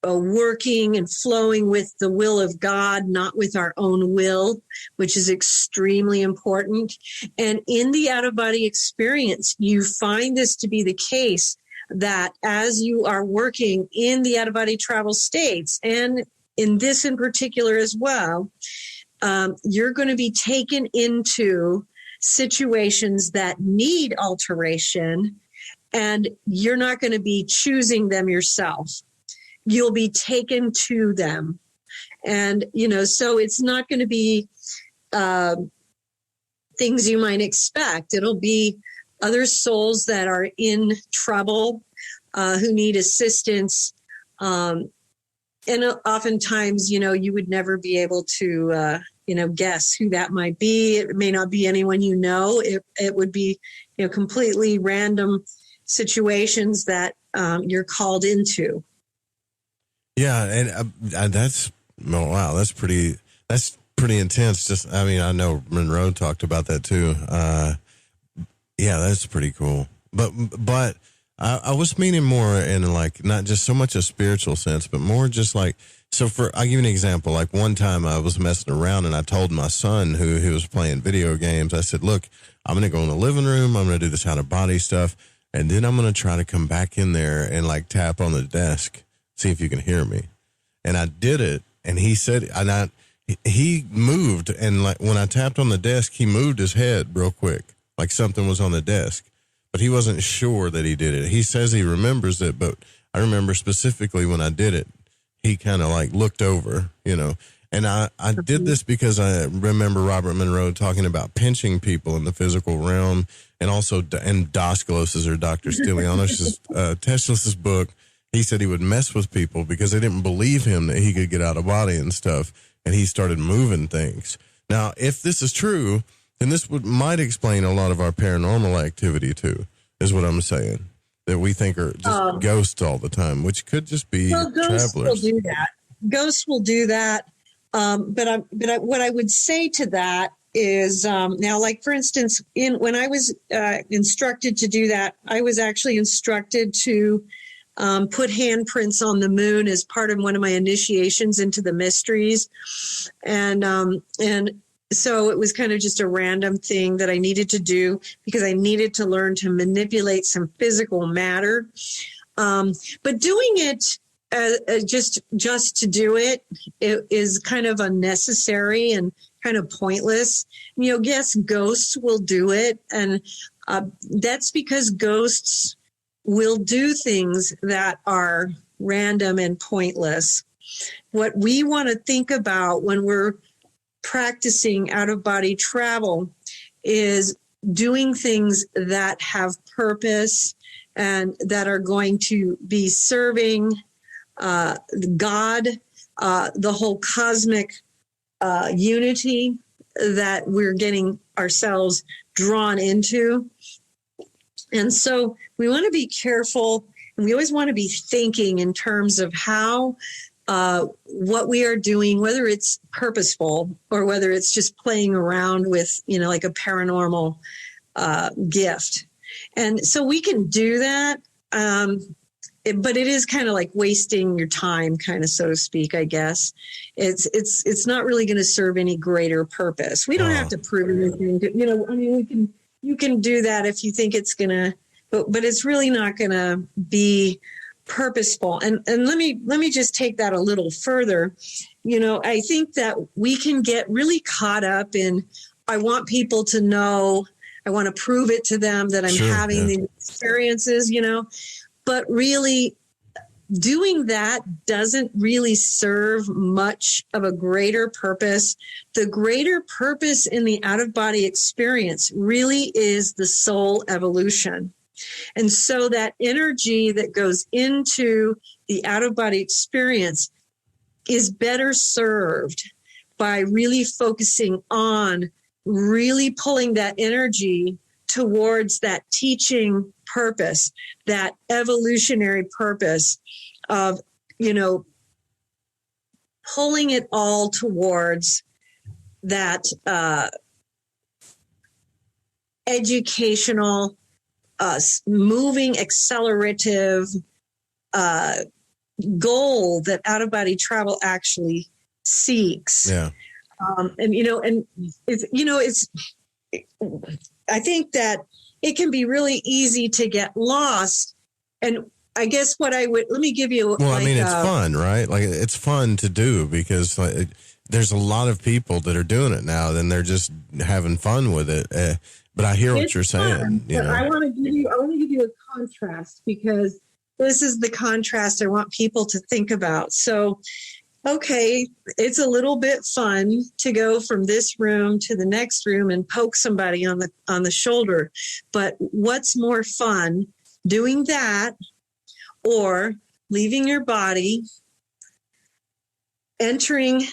working and flowing with the will of God, not with our own will, which is extremely important. And in the out-of-body experience, you find this to be the case, that as you are working in the out-of-body travel states, and in this in particular as well, you're going to be taken into situations that need alteration, and you're not going to be choosing them yourself. You'll be taken to them. And, so it's not going to be things you might expect. It'll be other souls that are in trouble, who need assistance, and oftentimes, you would never be able to, guess who that might be. It may not be anyone you know. It would be, completely random situations that you're called into. Yeah, and that's pretty intense. I know Monroe talked about that too. Yeah, that's pretty cool. But I was meaning more in like not just so much a spiritual sense, but more just like, so I'll give you an example. Like one time I was messing around and I told my son who was playing video games, I said, look, I'm going to go in the living room. I'm going to do this out of body stuff. And then I'm going to try to come back in there and like tap on the desk, see if you can hear me. And I did it. And he said, he moved. And like when I tapped on the desk, he moved his head real quick, like something was on the desk. But he wasn't sure that he did it. He says he remembers it, but I remember specifically when I did it, he kind of like looked over, And I did this because I remember Robert Monroe talking about pinching people in the physical realm, and also in Dosklos or Dr. Stylianos' Teslas' book, he said he would mess with people because they didn't believe him that he could get out of body and stuff, and he started moving things. Now, if this is true, then this might explain a lot of our paranormal activity too, is what I'm saying. That we think are just ghosts all the time, which could just be ghosts travelers. Will do that. Ghosts will do that. But what I would say to that is now, like for instance, when I was instructed to do that, I was actually instructed to put handprints on the moon as part of one of my initiations into the mysteries, and so it was kind of just a random thing that I needed to do because I needed to learn to manipulate some physical matter. But doing it just to do it is kind of unnecessary and kind of pointless. Yes, ghosts will do it. And that's because ghosts will do things that are random and pointless. What we want to think about when we're practicing out-of-body travel is doing things that have purpose and that are going to be serving God, the whole cosmic unity that we're getting ourselves drawn into. And so we want to be careful, and we always want to be thinking in terms of how what we are doing, whether it's purposeful or whether it's just playing around with, like a paranormal gift. And so we can do that. But it is kind of like wasting your time, kind of, so to speak, I guess. It's not really going to serve any greater purpose. We don't have to prove anything. You can do that if you think it's going to, but it's really not going to be purposeful. And let me just take that a little further. I think that we can get really caught up in, I want people to know, I want to prove it to them that I'm having these experiences, but really doing that doesn't really serve much of a greater purpose. The greater purpose in the out-of-body experience really is the soul evolution. And so that energy that goes into the out-of-body experience is better served by really focusing on really pulling that energy towards that teaching purpose, that evolutionary purpose of, pulling it all towards that educational, moving, accelerative goal that out-of-body travel actually seeks. Yeah. I think that it can be really easy to get lost. And I guess let me give you. Well, it's fun, right? Like, it's fun to do because there's a lot of people that are doing it now, and they're just having fun with it. But I hear what you're saying. I want to give you a contrast, because this is the contrast I want people to think about. So, okay, it's a little bit fun to go from this room to the next room and poke somebody on the shoulder. But what's more fun, doing that or leaving your body entering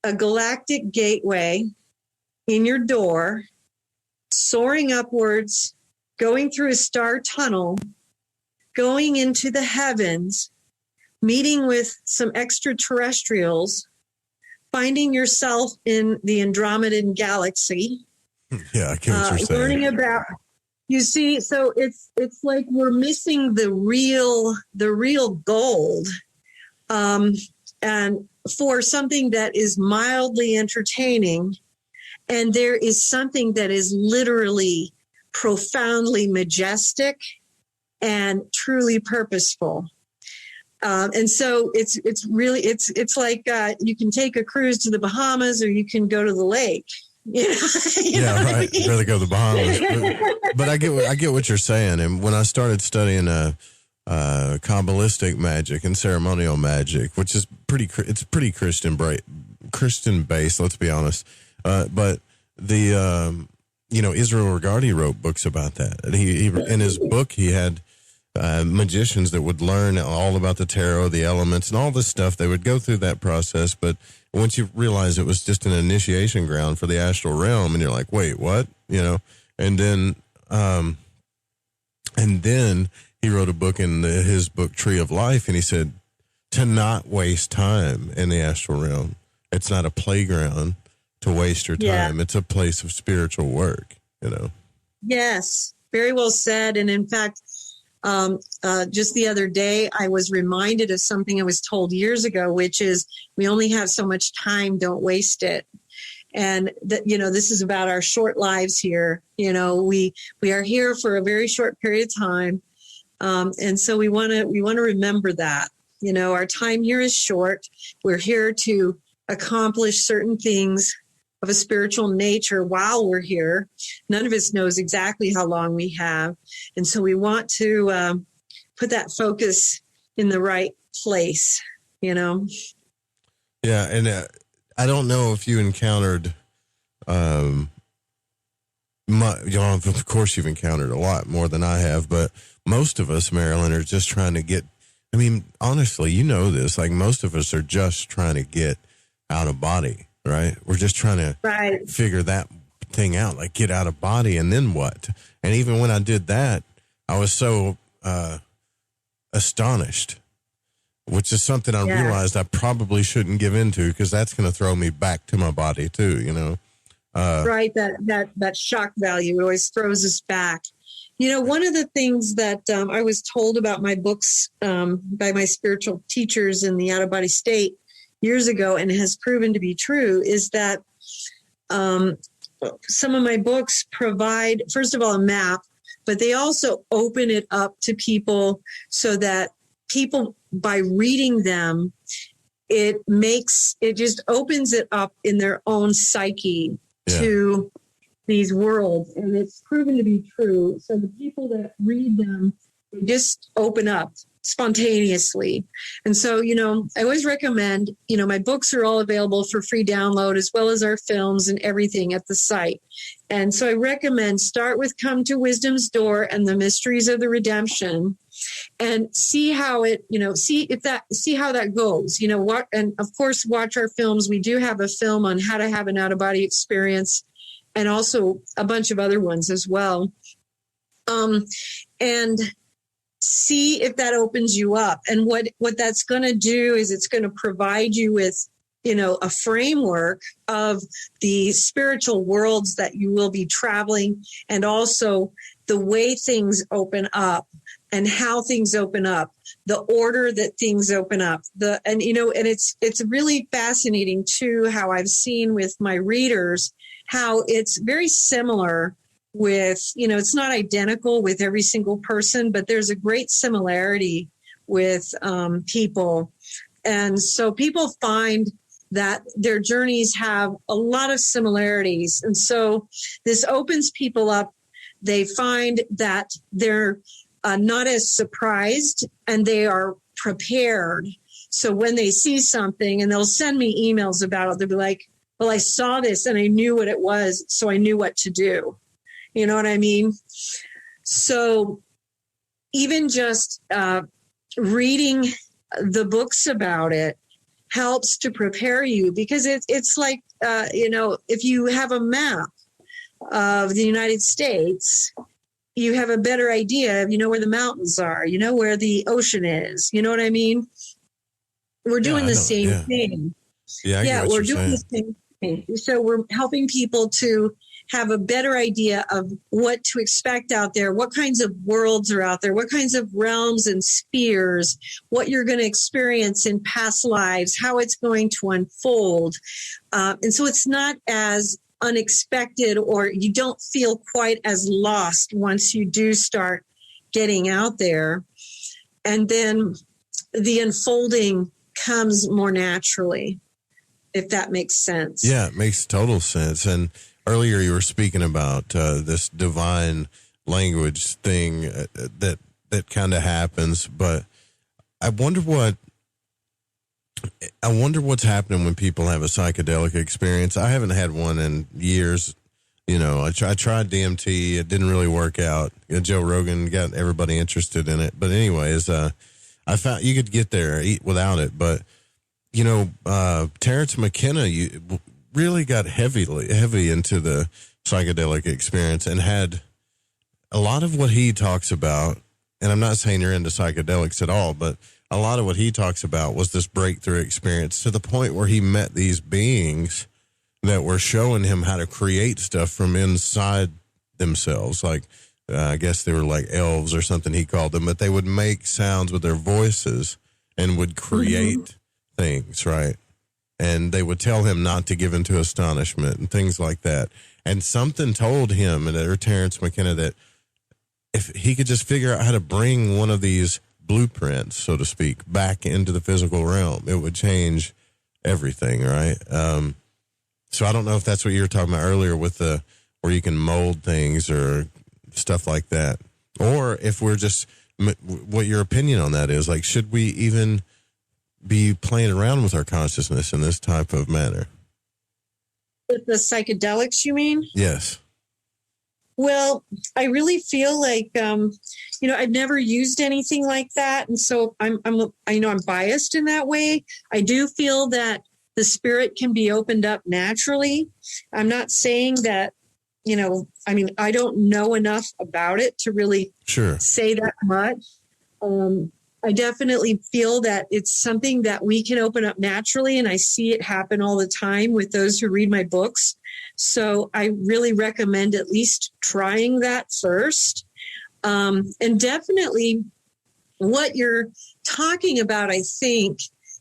a galactic gateway in your door, soaring upwards, going through a star tunnel, going into the heavens, meeting with some extraterrestrials, finding yourself in the Andromedan galaxy. Yeah, I get what you're saying. Learning about, you see, so it's like we're missing the real gold. And for something that is mildly entertaining, and there is something that is literally profoundly majestic and truly purposeful. And so it's really like you can take a cruise to the Bahamas, or you can go to the lake. Yeah, right. I'd rather go to the Bahamas. But I get what you're saying. And when I started studying Kabbalistic magic and ceremonial magic, which is pretty Christian based, let's be honest. But the Israel Regardie wrote books about that. He in his book he had magicians that would learn all about the tarot, the elements, and all this stuff. They would go through that process, but once you realize it was just an initiation ground for the astral realm, and you're like, wait, what? And then he wrote a book in his book Tree of Life, and he said to not waste time in the astral realm. It's not a playground to waste your time. Yeah. It's a place of spiritual work, Yes, very well said. And in fact, just the other day, I was reminded of something I was told years ago, which is we only have so much time, don't waste it. And that, this is about our short lives here. We are here for a very short period of time. And so we want to remember that, our time here is short. We're here to accomplish certain things of a spiritual nature while we're here. None of us knows exactly how long we have. And so we want to put that focus in the right place, Yeah. And I don't know if you encountered, of course you've encountered a lot more than I have, but most of us, Marilynn, are just trying to get, honestly, this, like most of us are just trying to get out of body. Right. We're just trying to figure that thing out, like get out of body. And then what? And even when I did that, I was so astonished, which is something I realized I probably shouldn't give into, because that's going to throw me back to my body too, Right. That shock value always throws us back. One of the things that I was told about my books by my spiritual teachers in the out-of-body state years ago, and has proven to be true, is that some of my books provide, first of all, a map, but they also open it up to people so that people, by reading them, it just opens it up in their own psyche to these worlds. And it's proven to be true. So the people that read them, they just open up spontaneously. And so, I always recommend, my books are all available for free download, as well as our films and everything at the site. And so I recommend start with Come to Wisdom's Door and the Mysteries of the Redemption, and see how it, see how that goes, and of course, watch our films. We do have a film on how to have an out-of-body experience, and also a bunch of other ones as well. And see if that opens you up. And what that's going to do is it's going to provide you with, a framework of the spiritual worlds that you will be traveling, and also the way things open up and how things open up, the order that things open up. And it's really fascinating too, how I've seen with my readers, how it's very similar with, it's not identical with every single person, but there's a great similarity with people. And so people find that their journeys have a lot of similarities. And so this opens people up. They find that they're not as surprised, and they are prepared. So when they see something, and they'll send me emails about it, they'll be like, well, I saw this and I knew what it was, so I knew what to do. You know what I mean? So even just reading the books about it helps to prepare you, because it's like, if you have a map of the United States, you have a better idea of, where the mountains are, where the ocean is. You know what I mean? We're doing the same thing. Yeah, we're doing the same thing. So we're helping people to have a better idea of what to expect out there, what kinds of worlds are out there, what kinds of realms and spheres, what you're going to experience in past lives, how it's going to unfold. And so it's not as unexpected, or you don't feel quite as lost once you do start getting out there. And then the unfolding comes more naturally, if that makes sense. Yeah, it makes total sense. And earlier you were speaking about this divine language thing that kind of happens, but I wonder what's happening when people have a psychedelic experience. I haven't had one in years. I tried DMT. It didn't really work out. Joe Rogan got everybody interested in it. But anyways, I found you could get there without it. But, Terrence McKenna really got heavy into the psychedelic experience and had a lot of what he talks about. And I'm not saying you're into psychedelics at all, but a lot of what he talks about was this breakthrough experience, to the point where he met these beings that were showing him how to create stuff from inside themselves. Like, I guess they were like elves or something he called them, but they would make sounds with their voices and would create things, right? And they would tell him not to give into astonishment and things like that. And something told him, or Terrence McKenna, that if he could just figure out how to bring one of these blueprints, so to speak, back into the physical realm, it would change everything, right? So I don't know if that's what you were talking about earlier with where you can mold things or stuff like that, or if we're just, what your opinion on that is. Like, should we even be playing around with our consciousness in this type of manner? With the psychedelics, you mean? Yes. Well, I really feel like, I've never used anything like that. And so I'm biased in that way. I do feel that the spirit can be opened up naturally. I'm not saying that, I don't know enough about it to really say that much. I definitely feel that it's something that we can open up naturally, and I see it happen all the time with those who read my books. So I really recommend at least trying that first. And definitely what you're talking about, I think,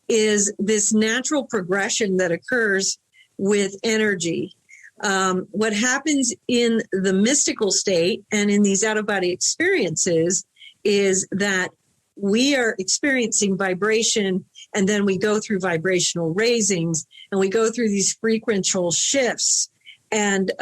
is this natural progression that occurs with energy. What happens in the mystical state and in these out-of-body experiences is that we are experiencing vibration, and then we go through vibrational raisings, and we go through these frequential shifts. And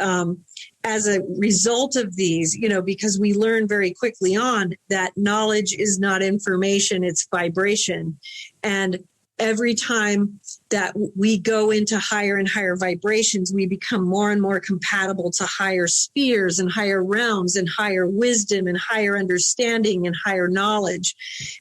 as a result of these, because we learn very quickly on that knowledge is not information, it's vibration. And every time that we go into higher and higher vibrations, we become more and more compatible to higher spheres and higher realms and higher wisdom and higher understanding and higher knowledge.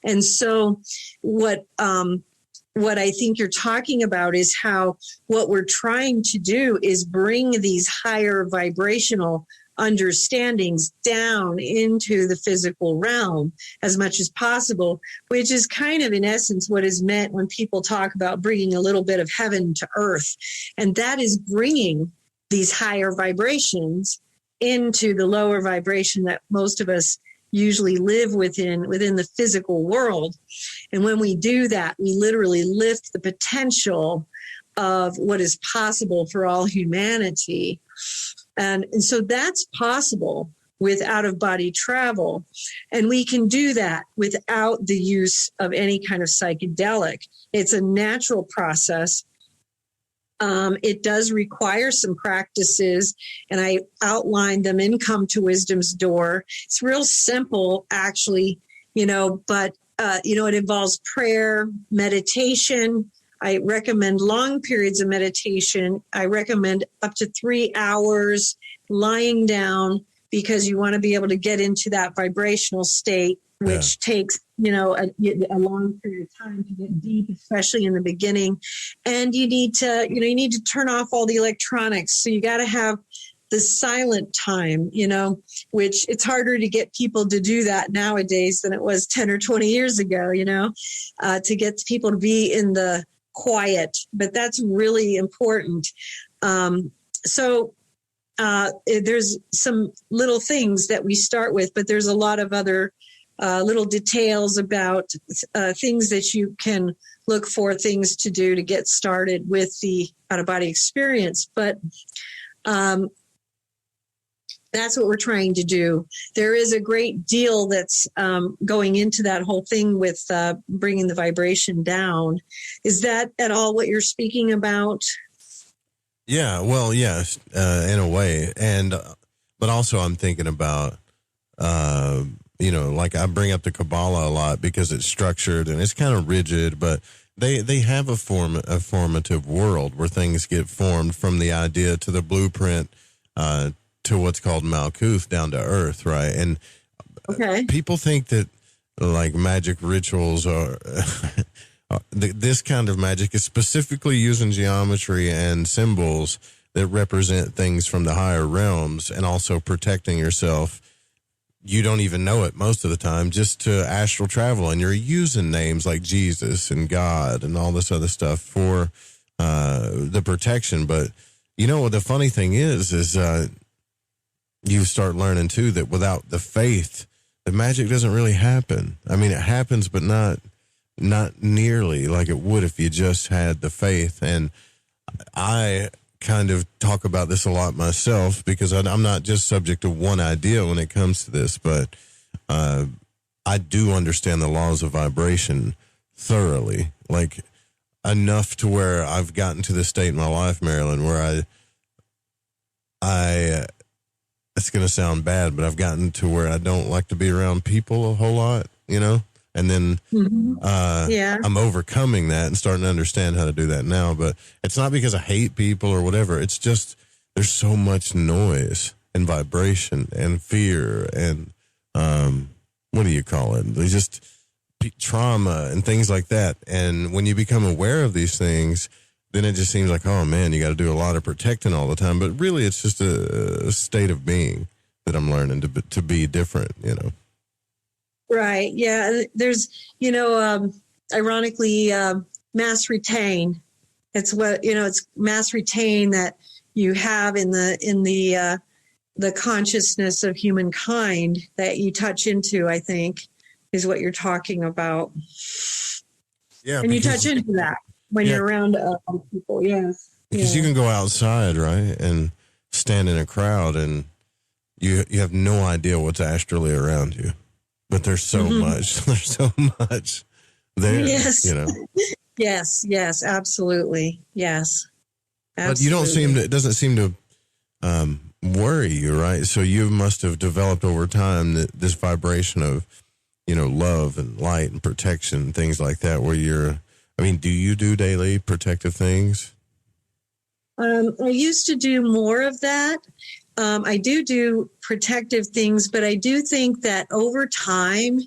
And so what I think you're talking about is how what we're trying to do is bring these higher vibrational understandings down into the physical realm as much as possible, which is kind of in essence what is meant when people talk about bringing a little bit of heaven to earth. And that is bringing these higher vibrations into the lower vibration that most of us usually live within the physical world. And when we do that, we literally lift the potential of what is possible for all humanity. And so that's possible with out-of-body travel. And we can do that without the use of any kind of psychedelic. It's a natural process. It does require some practices, and I outlined them in Come to Wisdom's Door. It's real simple, actually, but, it involves prayer, meditation. I recommend long periods of meditation. I recommend up to 3 hours lying down, because you want to be able to get into that vibrational state which takes, a long period of time to get deep, especially in the beginning. And you need to turn off all the electronics. So you got to have the silent time, which it's harder to get people to do that nowadays than it was 10 or 20 years ago, to get people to be in the quiet. But that's really important. So there's some little things that we start with, but there's a lot of other little details about things that you can look for, things to do to get started with the out-of-body experience. But that's what we're trying to do. There is a great deal that's going into that whole thing with bringing the vibration down. Is that at all what you're speaking about? Yeah, well, yes, in a way. And, but also I'm thinking about, like I bring up the Kabbalah a lot because it's structured and it's kind of rigid, but they have a formative world where things get formed from the idea to the blueprint, to what's called Malkuth, down to earth, right? And people think that like magic rituals are this kind of magic is specifically using geometry and symbols that represent things from the higher realms and also protecting yourself. You don't even know it most of the time, just to astral travel, and you're using names like Jesus and God and all this other stuff for the protection. But what the funny thing is you start learning too that without the faith, the magic doesn't really happen. I mean, it happens, but not nearly like it would if you just had the faith. And I kind of talk about this a lot myself because I'm not just subject to one idea when it comes to this, but I do understand the laws of vibration thoroughly, like enough to where I've gotten to this state in my life, Marilynn, where I it's going to sound bad, but I've gotten to where I don't like to be around people a whole lot, and then I'm overcoming that and starting to understand how to do that now. But it's not because I hate people or whatever. It's just there's so much noise and vibration and fear and what do you call it? There's just trauma and things like that. And when you become aware of these things, then it just seems like, oh man, you got to do a lot of protecting all the time. But really, it's just a state of being that I'm learning to be different, Right. Yeah. There's, ironically, mass retain. It's what, it's mass retain that you have in the consciousness of humankind that you touch into, I think, is what you're talking about. Yeah. And you touch into that when you're around people. Yes. Because you can go outside, right, and stand in a crowd and you have no idea what's astrally around you. But there's so much. There's so much there. Yes. Yes, absolutely. Yes. Absolutely. But you don't it doesn't seem to worry you, right? So you must have developed over time this vibration of, love and light and protection, and things like that, where do you do daily protective things? I used to do more of that. I do protective things, but I do think that over time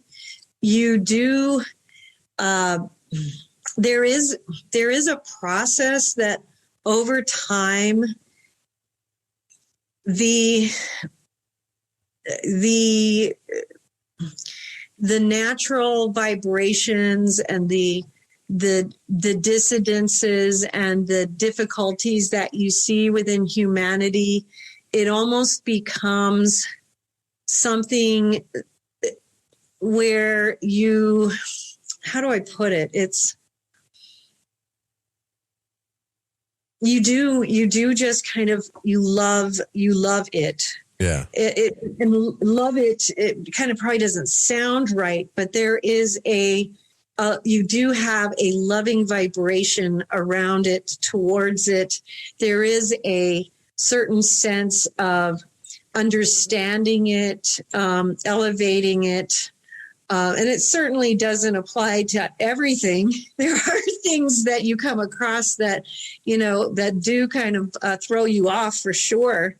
you do, there is a process that over time, the natural vibrations and the dissidences and the difficulties that you see within humanity, it almost becomes something where how do I put it? It's, you do just kind of, you love it. Yeah. And love it. It kind of probably doesn't sound right, but there is you do have a loving vibration around it, towards it. There is a certain sense of understanding it, elevating it. And it certainly doesn't apply to everything. There are things that you come across that, that do kind of throw you off for sure.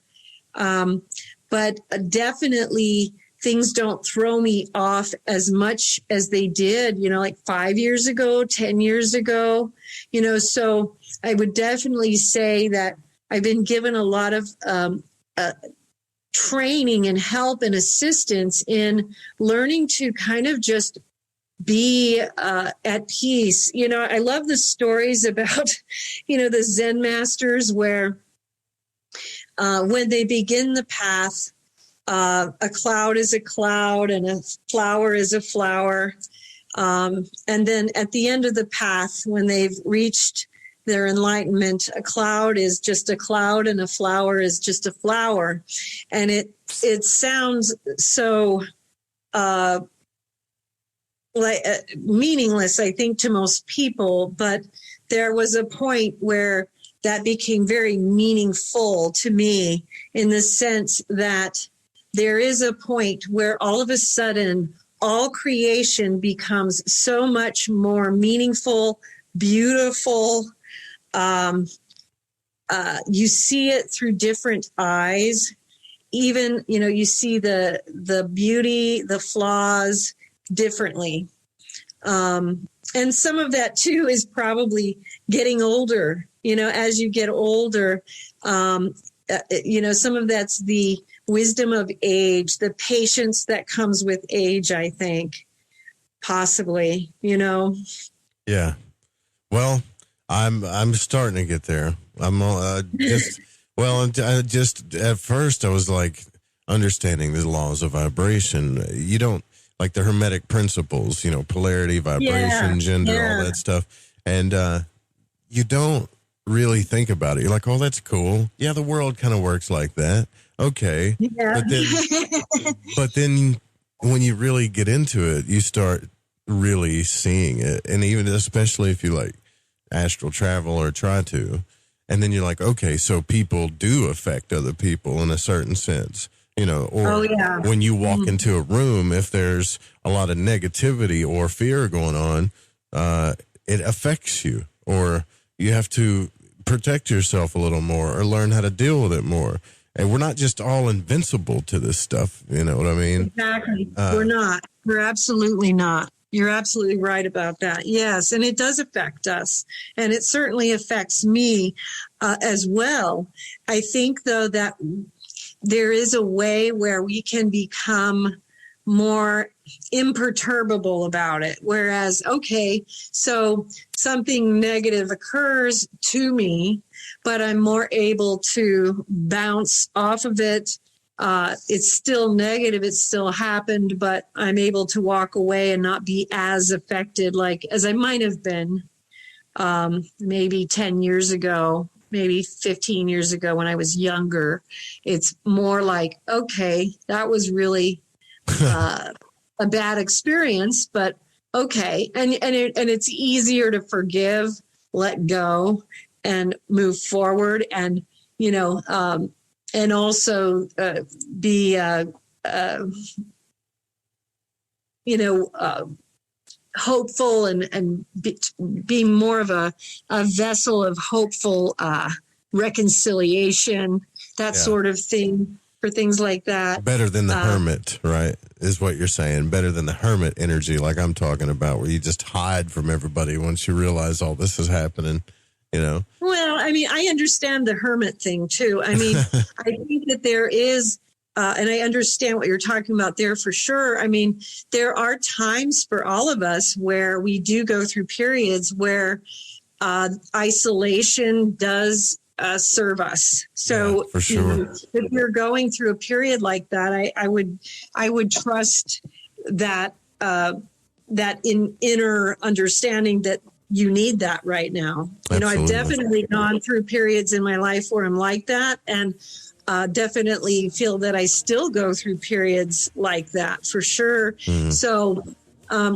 But definitely things don't throw me off as much as they did, like 5 years ago, 10 years ago, so I would definitely say that I've been given a lot of training and help and assistance in learning to kind of just be at peace. I love the stories about, the Zen masters where when they begin the path, a cloud is a cloud and a flower is a flower. And then at the end of the path, when they've reached their enlightenment, a cloud is just a cloud and a flower is just a flower. And it sounds so meaningless, I think, to most people, but there was a point where that became very meaningful to me, in the sense that there is a point where all of a sudden all creation becomes so much more meaningful, beautiful. You see it through different eyes. Even, you see the beauty, the flaws differently. And some of that too is probably getting older. As you get older, some of that's the wisdom of age, the patience that comes with age, I think, possibly, Yeah. Well, I'm starting to get there. I'm just at first I was like understanding the laws of vibration. You don't like the Hermetic principles, polarity, vibration, gender, all that stuff. And you don't really think about it. You're like, oh, that's cool. Yeah, the world kind of works like that. Okay. Yeah. But then when you really get into it, you start really seeing it. And even especially if you like astral travel or try to, and then you're like, okay, so people do affect other people in a certain sense, or when you walk into a room, if there's a lot of negativity or fear going on, it affects you, or you have to protect yourself a little more or learn how to deal with it more. And we're not just all invincible to this stuff. You know what I mean? Exactly. We're not. We're absolutely not. You're absolutely right about that. Yes. And it does affect us. And it certainly affects me as well. I think, though, that there is a way where we can become more imperturbable about it. Whereas, okay, so something negative occurs to me, but I'm more able to bounce off of it. It's still negative. It still happened, but I'm able to walk away and not be as affected as I might have been maybe 10 years ago, maybe 15 years ago when I was younger. It's more like, okay, that was really a bad experience, but okay. And it's easier to forgive, let go, and move forward, and and also be hopeful and be more of a vessel of hopeful reconciliation, that sort of thing, for things like that. Better than the hermit, right, is what you're saying. Better than the hermit energy like I'm talking about, where you just hide from everybody once you realize all this is happening, Well, I mean, I understand the hermit thing too. I mean, I think that there is, and I understand what you're talking about there for sure. I mean, there are times for all of us where we do go through periods where isolation does serve us. So, for sure. If you're going through a period like that, I would trust that inner understanding that you need that right now. Absolutely. I've definitely gone through periods in my life where I'm like that, and definitely feel that I still go through periods like that for sure. Mm-hmm. So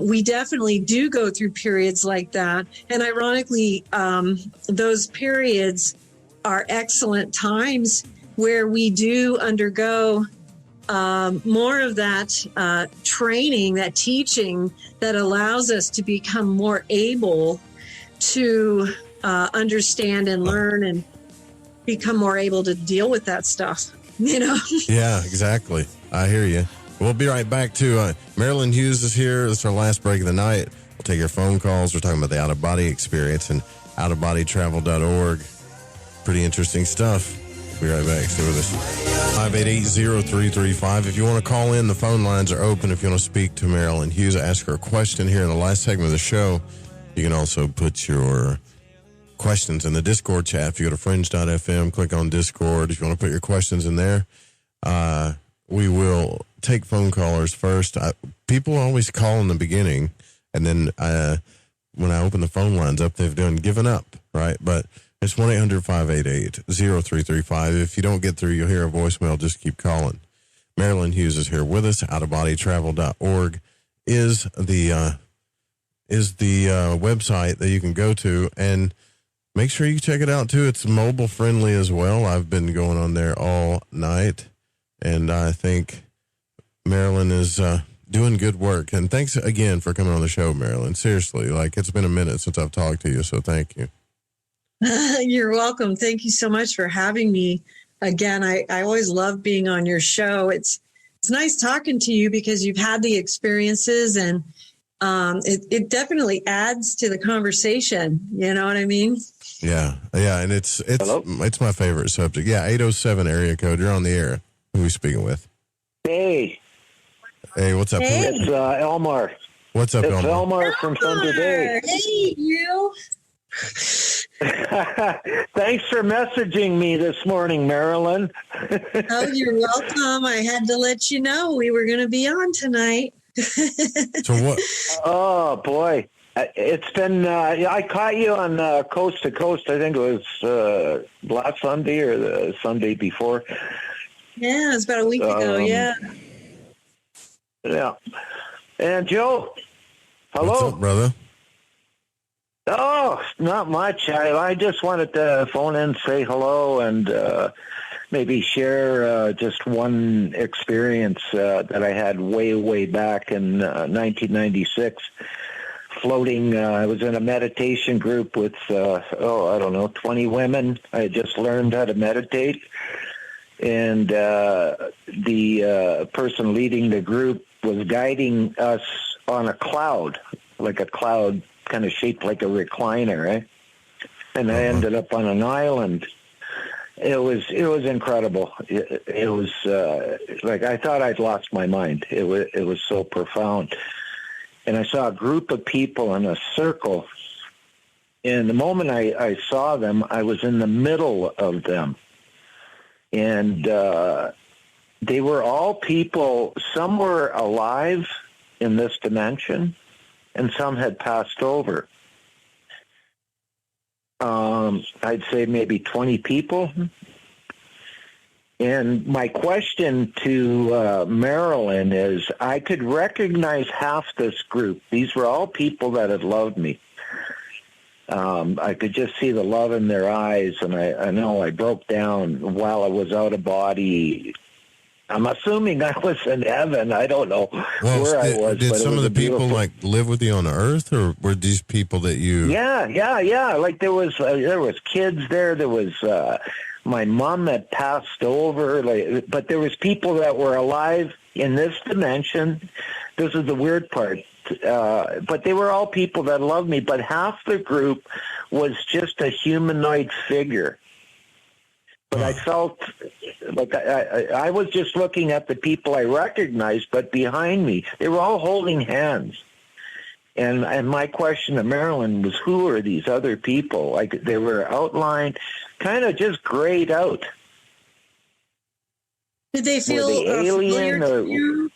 we definitely do go through periods like that. And ironically, those periods are excellent times where we do undergo more of that training, that teaching that allows us to become more able to understand and learn and become more able to deal with that stuff, Yeah, exactly. I hear you. We'll be right back to Marilynn Hughes is here. This is our last break of the night. We'll take your phone calls. We're talking about the out-of-body experience and outofbodytravel.org. Pretty interesting stuff. We'll be right back. Stay with us. 588-0335. If you want to call in, the phone lines are open. If you want to speak to Marilynn Hughes, ask her a question here in the last segment of the show. You can also put your questions in the Discord chat. If you go to fringe.fm, click on Discord. If you want to put your questions in there, we will take phone callers first. People always call in the beginning, and then when I open the phone lines up, they've given up, right? But it's 1-800-588-0335. If you don't get through, you'll hear a voicemail. Just keep calling. Marilynn Hughes is here with us. Outofbodytravel.org is the website that you can go to, and make sure you check it out too. It's mobile friendly as well. I've been going on there all night, and I think Marilynn is doing good work. And thanks again for coming on the show, Marilynn. Seriously, it's been a minute since I've talked to you, so thank you. You're welcome. Thank you so much for having me again. I always love being on your show. It's nice talking to you because you've had the experiences, and it definitely adds to the conversation. You know what I mean? Yeah, and it's my favorite subject. Yeah, 807 area code. You're on the air. Who are we speaking with? Hey, what's up? Hey. It's Elmar. What's up, It's Elmar? Elmar from Thunder Bay. Hey, you. Thanks for messaging me this morning, Marilynn. Oh, you're welcome. I had to let you know we were going to be on tonight. So what? Oh, boy. It's been, I caught you on Coast to Coast. I think it was last Sunday or the Sunday before. Yeah, it was about a week ago. Yeah. Yeah. And Joe, hello. What's up, brother? Oh, not much. I just wanted to phone in, say hello, and maybe share just one experience that I had way back in 1996. Floating, I was in a meditation group with, 20 women. I had just learned how to meditate. And the person leading the group was guiding us on a cloud, like a cloud kind of shaped like a recliner, right? And I ended up on an island. It was incredible. It was I thought I'd lost my mind. It was so profound. And I saw a group of people in a circle. And the moment I saw them, I was in the middle of them. And they were all people, some were alive in this dimension, and some had passed over. I'd say maybe 20 people. And my question to Marilynn is, I could recognize half this group. These were all people that had loved me. I could just see the love in their eyes, and I know I broke down while I was out of body. I'm assuming I was in heaven. I don't know where I was. Did but some it was of the people beautiful... live with you on Earth, or were these people that you? Yeah. Like there was kids there. There was my mom that passed over. But there was people that were alive in this dimension. This is the weird part. But they were all people that loved me. But half the group was just a humanoid figure. But I felt like I was just looking at the people I recognized, but behind me, they were all holding hands. And my question to Marilynn was, who are these other people? Like they were outlined, kind of just grayed out. Did they feel alien familiar to you?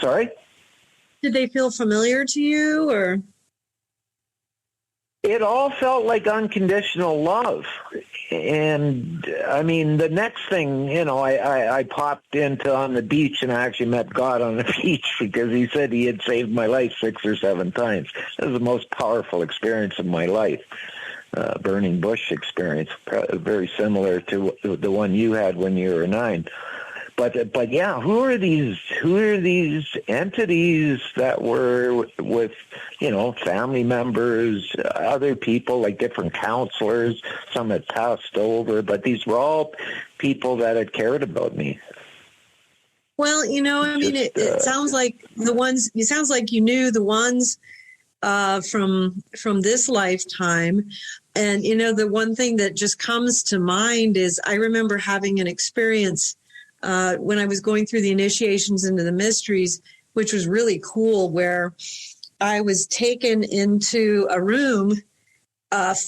Sorry? Did they feel familiar to you, or? It all felt like unconditional love. And, I mean, the next thing, I popped into on the beach, and I actually met God on the beach because he said he had saved my life 6 or 7 times. It was the most powerful experience of my life. Burning bush experience, very similar to the one you had when you were 9. But yeah, who are these entities that were with, family members, other people, like different counselors? Some had passed over, but these were all people that had cared about me. Well, I mean, it sounds like it sounds like you knew the ones from this lifetime. And, the one thing that just comes to mind is I remember having an experience when I was going through the initiations into the mysteries, which was really cool, where I was taken into a room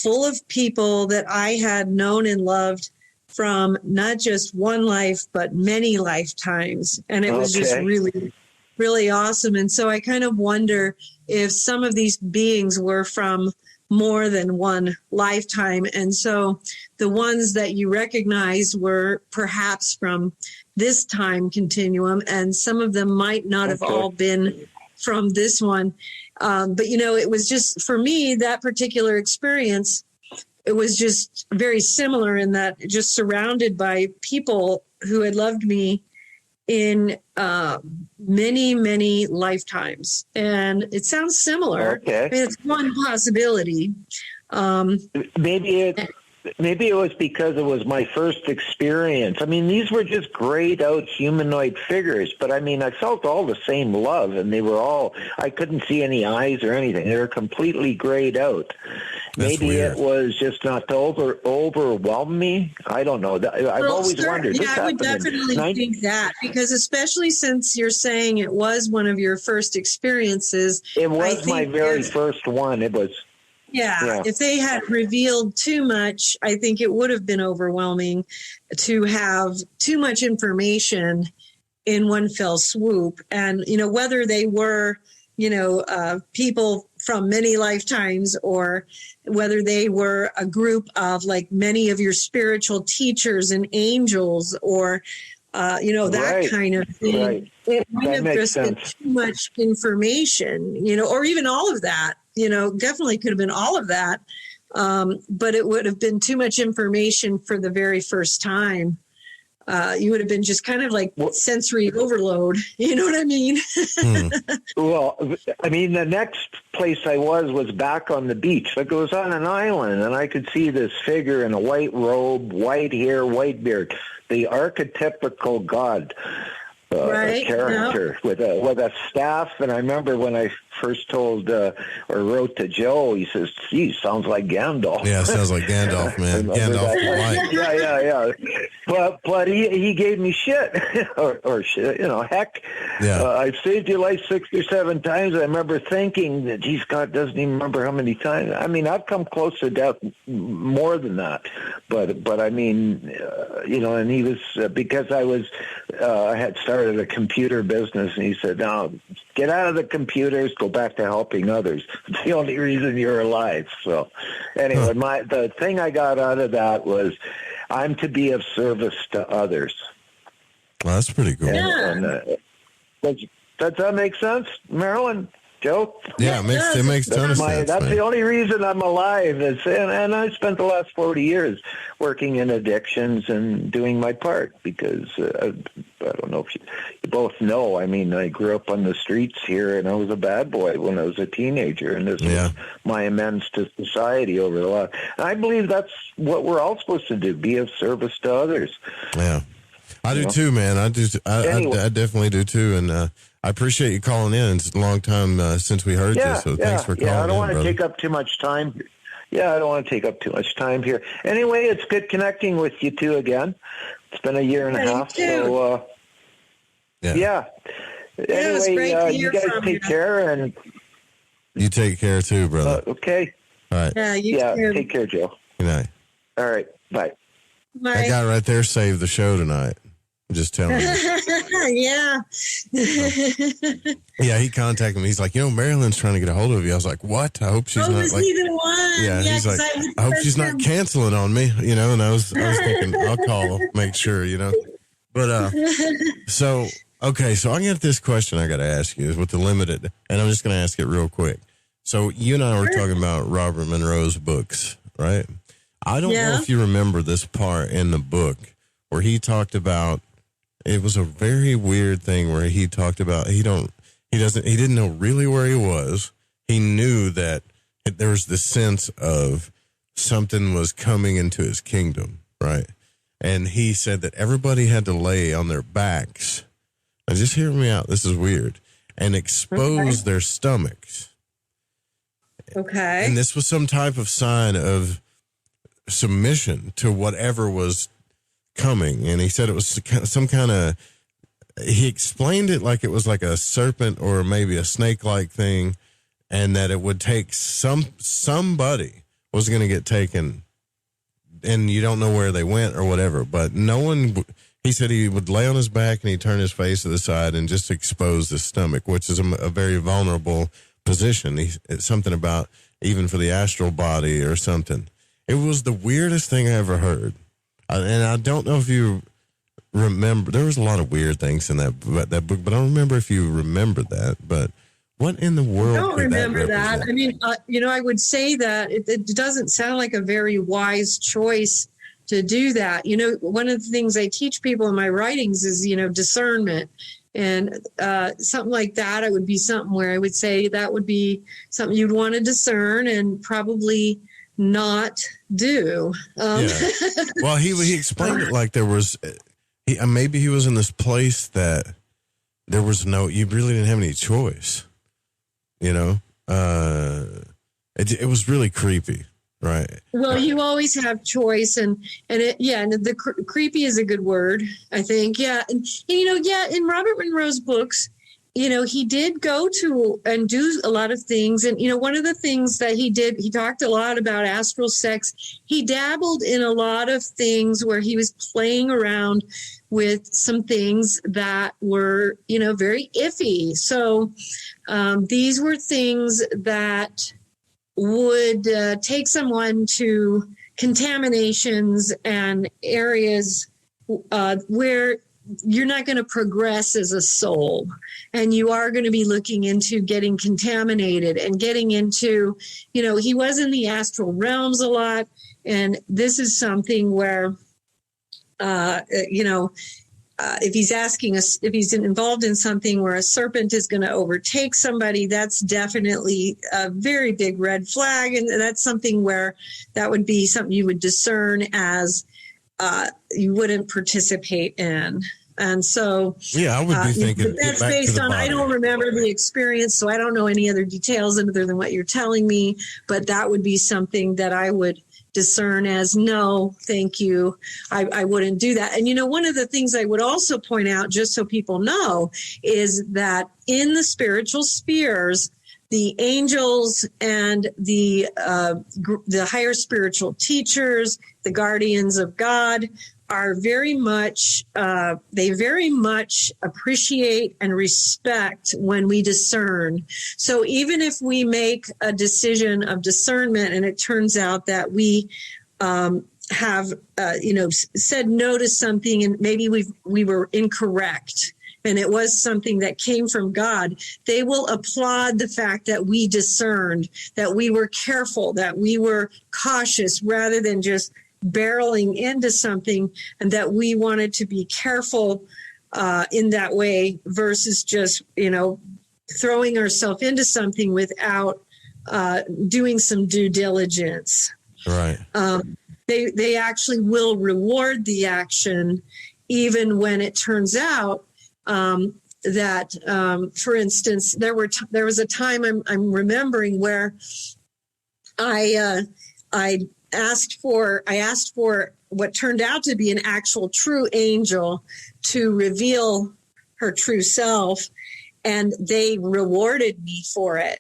full of people that I had known and loved from not just one life, but many lifetimes. And it was just really, really awesome. And so I kind of wonder if some of these beings were from more than one lifetime. And so the ones that you recognize were perhaps from this time continuum, and some of them might not have all been from this one. But, it was just, for me, that particular experience, it was just very similar in that just surrounded by people who had loved me in many, many lifetimes. And it sounds similar. Okay. I mean, it's one possibility. Maybe it was because it was my first experience. I mean, these were just grayed out humanoid figures, but I mean, I felt all the same love, and they were all, I couldn't see any eyes or anything. They were completely grayed out. Maybe it was just not to overwhelm me. I don't know. I've always wondered. Yeah, I would definitely think that, because especially since you're saying it was one of your first experiences. It was my very first one. It was. Yeah, if they had revealed too much, I think it would have been overwhelming to have too much information in one fell swoop. And, whether they were, people from many lifetimes, or whether they were a group of like many of your spiritual teachers and angels, or, that kind of thing. Right. It might have just been too much information, or even all of that. Definitely could have been all of that. But it would have been too much information for the very first time. You would have been just kind of like sensory overload. You know what I mean? Well, I mean, the next place I was back on the beach. Like, it was on an island, and I could see this figure in a white robe, white hair, white beard, the archetypical God. Character with a staff. And I remember when I first told or wrote to Joe, he says, "Gee, sounds like Gandalf." Yeah, sounds like Gandalf, man. Gandalf the White. Yeah. But he gave me shit or shit. Heck. Yeah. I've saved your life 6 or 7 times. I remember thinking that, geez, God doesn't even remember how many times. I mean, I've come close to death more than that. But I mean, and he was because I had started a computer business, and he said, "Now get out of the computers, go back to helping others. It's the only reason you're alive." So anyway, the thing I got out of that was I'm to be of service to others. Well, that's pretty cool. Does that make sense, Marilynn? Joe? Yeah, it makes a ton of sense. That's the only reason I'm alive. And I spent the last 40 years working in addictions and doing my part, because I don't know if you both know. I mean, I grew up on the streets here, and I was a bad boy when I was a teenager, and this was my amends to society over the last. And I believe that's what we're all supposed to do: be of service to others. Yeah, I do too, man. I do. I definitely do too, and. I appreciate you calling in. It's a long time since we heard you, so thanks for calling in. I don't want to take up too much time. Yeah, I don't want to take up too much time here. Anyway, it's good connecting with you two again. It's been a year and a half. So, Anyway, you guys take care. And you take care too, brother. Okay. All right. Yeah, you too. Take care, Joe. Good night. All right. Bye. Bye. That guy right there saved the show tonight. I'm just telling you. Yeah. Yeah, he contacted me. He's like, Marilynn's trying to get a hold of you. I was like, what? I hope she's not like. The one? Yeah, he's like, I hope she's not canceling on me, And I was thinking, I'll call, make sure, But so I got this question I got to ask you with the limited, and I'm just going to ask it real quick. So you and I were talking about Robert Monroe's books, right? I don't know if you remember this part in the book where he talked about. It was a very weird thing where he talked about he didn't know really where he was. He knew that there was this sense of something was coming into his kingdom, right? And he said that everybody had to lay on their backs Now just hear me out. This is weird. And expose their stomachs. Okay. And this was some type of sign of submission to whatever was coming. And he said it was some kind of, he explained it like it was like a serpent or maybe a snake-like thing, and that it would take somebody was going to get taken, and you don't know where they went or whatever. But no one, he said he would lay on his back and he'd turn his face to the side and just expose the stomach, which is a very vulnerable position. It's something about even for the astral body or something. It was the weirdest thing I ever heard. And I don't know if you remember, there was a lot of weird things in that book, but I don't remember if you remember that. But what in the world? I don't remember that. I mean, I would say that it doesn't sound like a very wise choice to do that. One of the things I teach people in my writings is, discernment. And something like that, it would be something where I would say that would be something you'd want to discern and probably not do. Yeah. Well, he explained it like there was, maybe he was in this place that there was you really didn't have any choice. It was really creepy, right? Well, you always have choice, and the creepy is a good word, I think. Yeah, and in Robert Monroe's books, he did go to and do a lot of things. And, one of the things that he did, he talked a lot about astral sex. He dabbled in a lot of things where he was playing around with some things that were, very iffy. So these were things that would take someone to contaminations and areas where you're not going to progress as a soul, and you are going to be looking into getting contaminated and getting into, he was in the astral realms a lot. And this is something where, if he's involved in something where a serpent is going to overtake somebody, that's definitely a very big red flag. And that's something where that would be something you would discern as you wouldn't participate in. And so, I would be thinking that's based on, I don't remember the experience, so I don't know any other details other than what you're telling me, but that would be something that I would discern as, no, thank you. I wouldn't do that. And, one of the things I would also point out, just so people know, is that in the spiritual spheres, the angels and the higher spiritual teachers, the guardians of God, are very much appreciate and respect when we discern. So even if we make a decision of discernment and it turns out that we have said no to something and maybe we were incorrect, and it was something that came from God, they will applaud the fact that we discerned, that we were careful, that we were cautious rather than just barreling into something, and that we wanted to be careful in that way versus just, throwing ourselves into something without doing some due diligence. Right. They actually will reward the action even when it turns out that, for instance, there was a time I'm remembering where I asked for what turned out to be an actual true angel to reveal her true self, and they rewarded me for it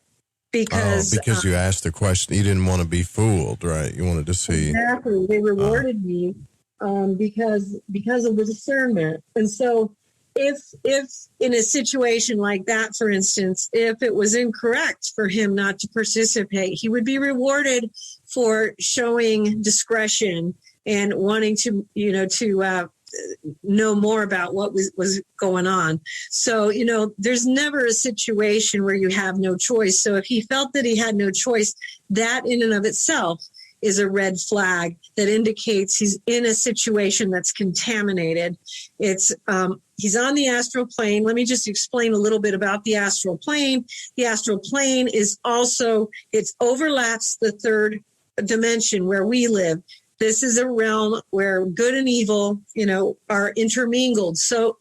because you asked the question. You didn't want to be fooled, right? You wanted to see. Exactly. They rewarded me because of the discernment. And so if in a situation like that, for instance, if it was incorrect for him not to participate, he would be rewarded for showing discretion and wanting to, know more about what was going on. So, there's never a situation where you have no choice. So if he felt that he had no choice, that in and of itself is a red flag that indicates he's in a situation that's contaminated. It's he's on the astral plane. Let me just explain a little bit about the astral plane. The astral plane is also, it overlaps the third dimension where we live. This is a realm where good and evil, are intermingled. So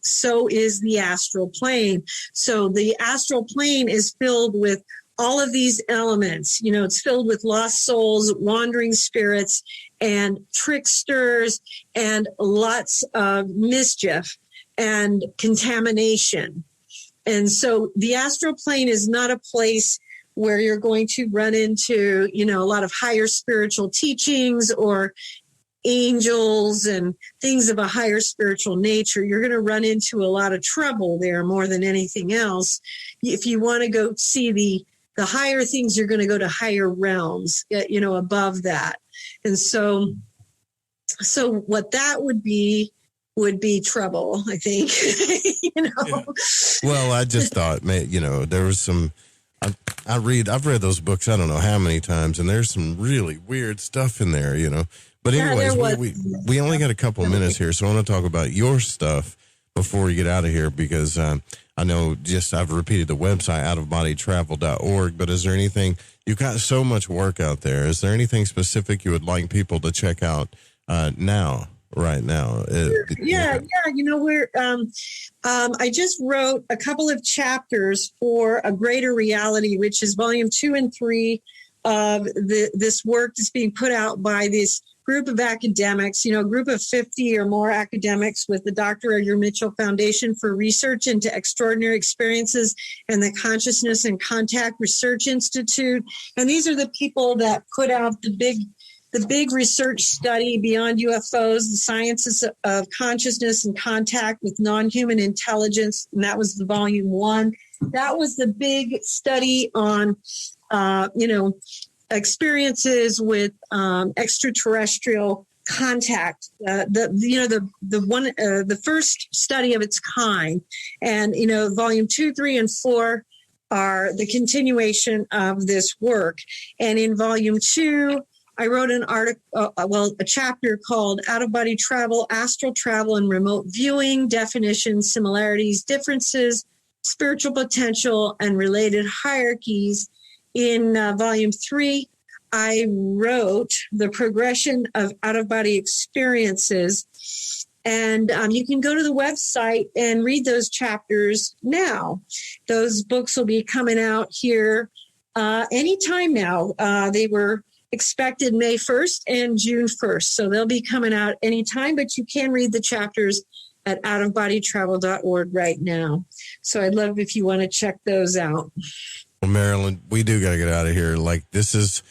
is the astral plane. So the astral plane is filled with all of these elements. It's filled with lost souls, wandering spirits, and tricksters, and lots of mischief and contamination. And so the astral plane is not a place where you're going to run into, a lot of higher spiritual teachings or angels and things of a higher spiritual nature. You're going to run into a lot of trouble there more than anything else. If you want to go see the higher things, you're going to go to higher realms, above that. And so what that would be trouble, I think. Yeah. Well, I just thought, there was some. I've read those books I don't know how many times, and there's some really weird stuff in there, But anyways, we only got a couple minutes here, so I want to talk about your stuff before we get out of here, because I know I've repeated the website, outofbodytravel.org, but is there anything, you've got so much work out there, is there anything specific you would like people to check out right now? Yeah. We're, I just wrote a couple of chapters for A Greater Reality, which is volume 2 and 3 of this work that's being put out by this group of academics, a group of 50 or more academics with the Dr. Edgar Mitchell Foundation for Research into Extraordinary Experiences and the Consciousness and Contact Research Institute. And these are the people that put out the big research study, Beyond UFOs, the Sciences of Consciousness and Contact with Non-Human Intelligence. And that was the volume 1. That was the big study on, experiences with extraterrestrial contact. The first study of its kind. And, volume 2, 3, and 4 are the continuation of this work. And in volume 2, I wrote an article, a chapter called Out of Body Travel, Astral Travel and Remote Viewing, Definitions, Similarities, Differences, Spiritual Potential, and Related Hierarchies. In volume 3, I wrote the progression of out-of-body experiences. And you can go to the website and read those chapters now. Those books will be coming out here anytime now. They were expected May 1st and June 1st. So they'll be coming out anytime, but you can read the chapters at outofbodytravel.org right now. So I'd love if you want to check those out. Well, Marilynn, we do got to get out of here. Like, this is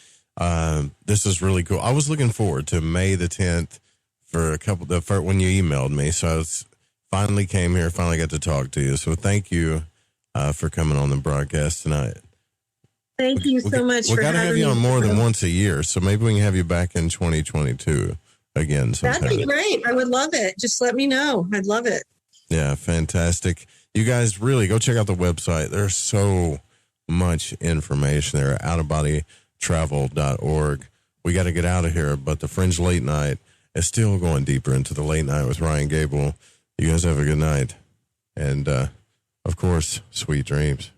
really cool. I was looking forward to May the 10th for when you emailed me. So I finally came here, finally got to talk to you. So thank you for coming on the broadcast tonight. Thank you so much for having me. We got to have you on more than once a year. So maybe we can have you back in 2022 again sometime. That'd be great. I would love it. Just let me know. I'd love it. Yeah, fantastic. You guys really go check out the website. There's so much information there, outofbodytravel.org. We got to get out of here, but the Fringe Late Night is still going deeper into the late night with Ryan Gable. You guys have a good night. And, of course, sweet dreams.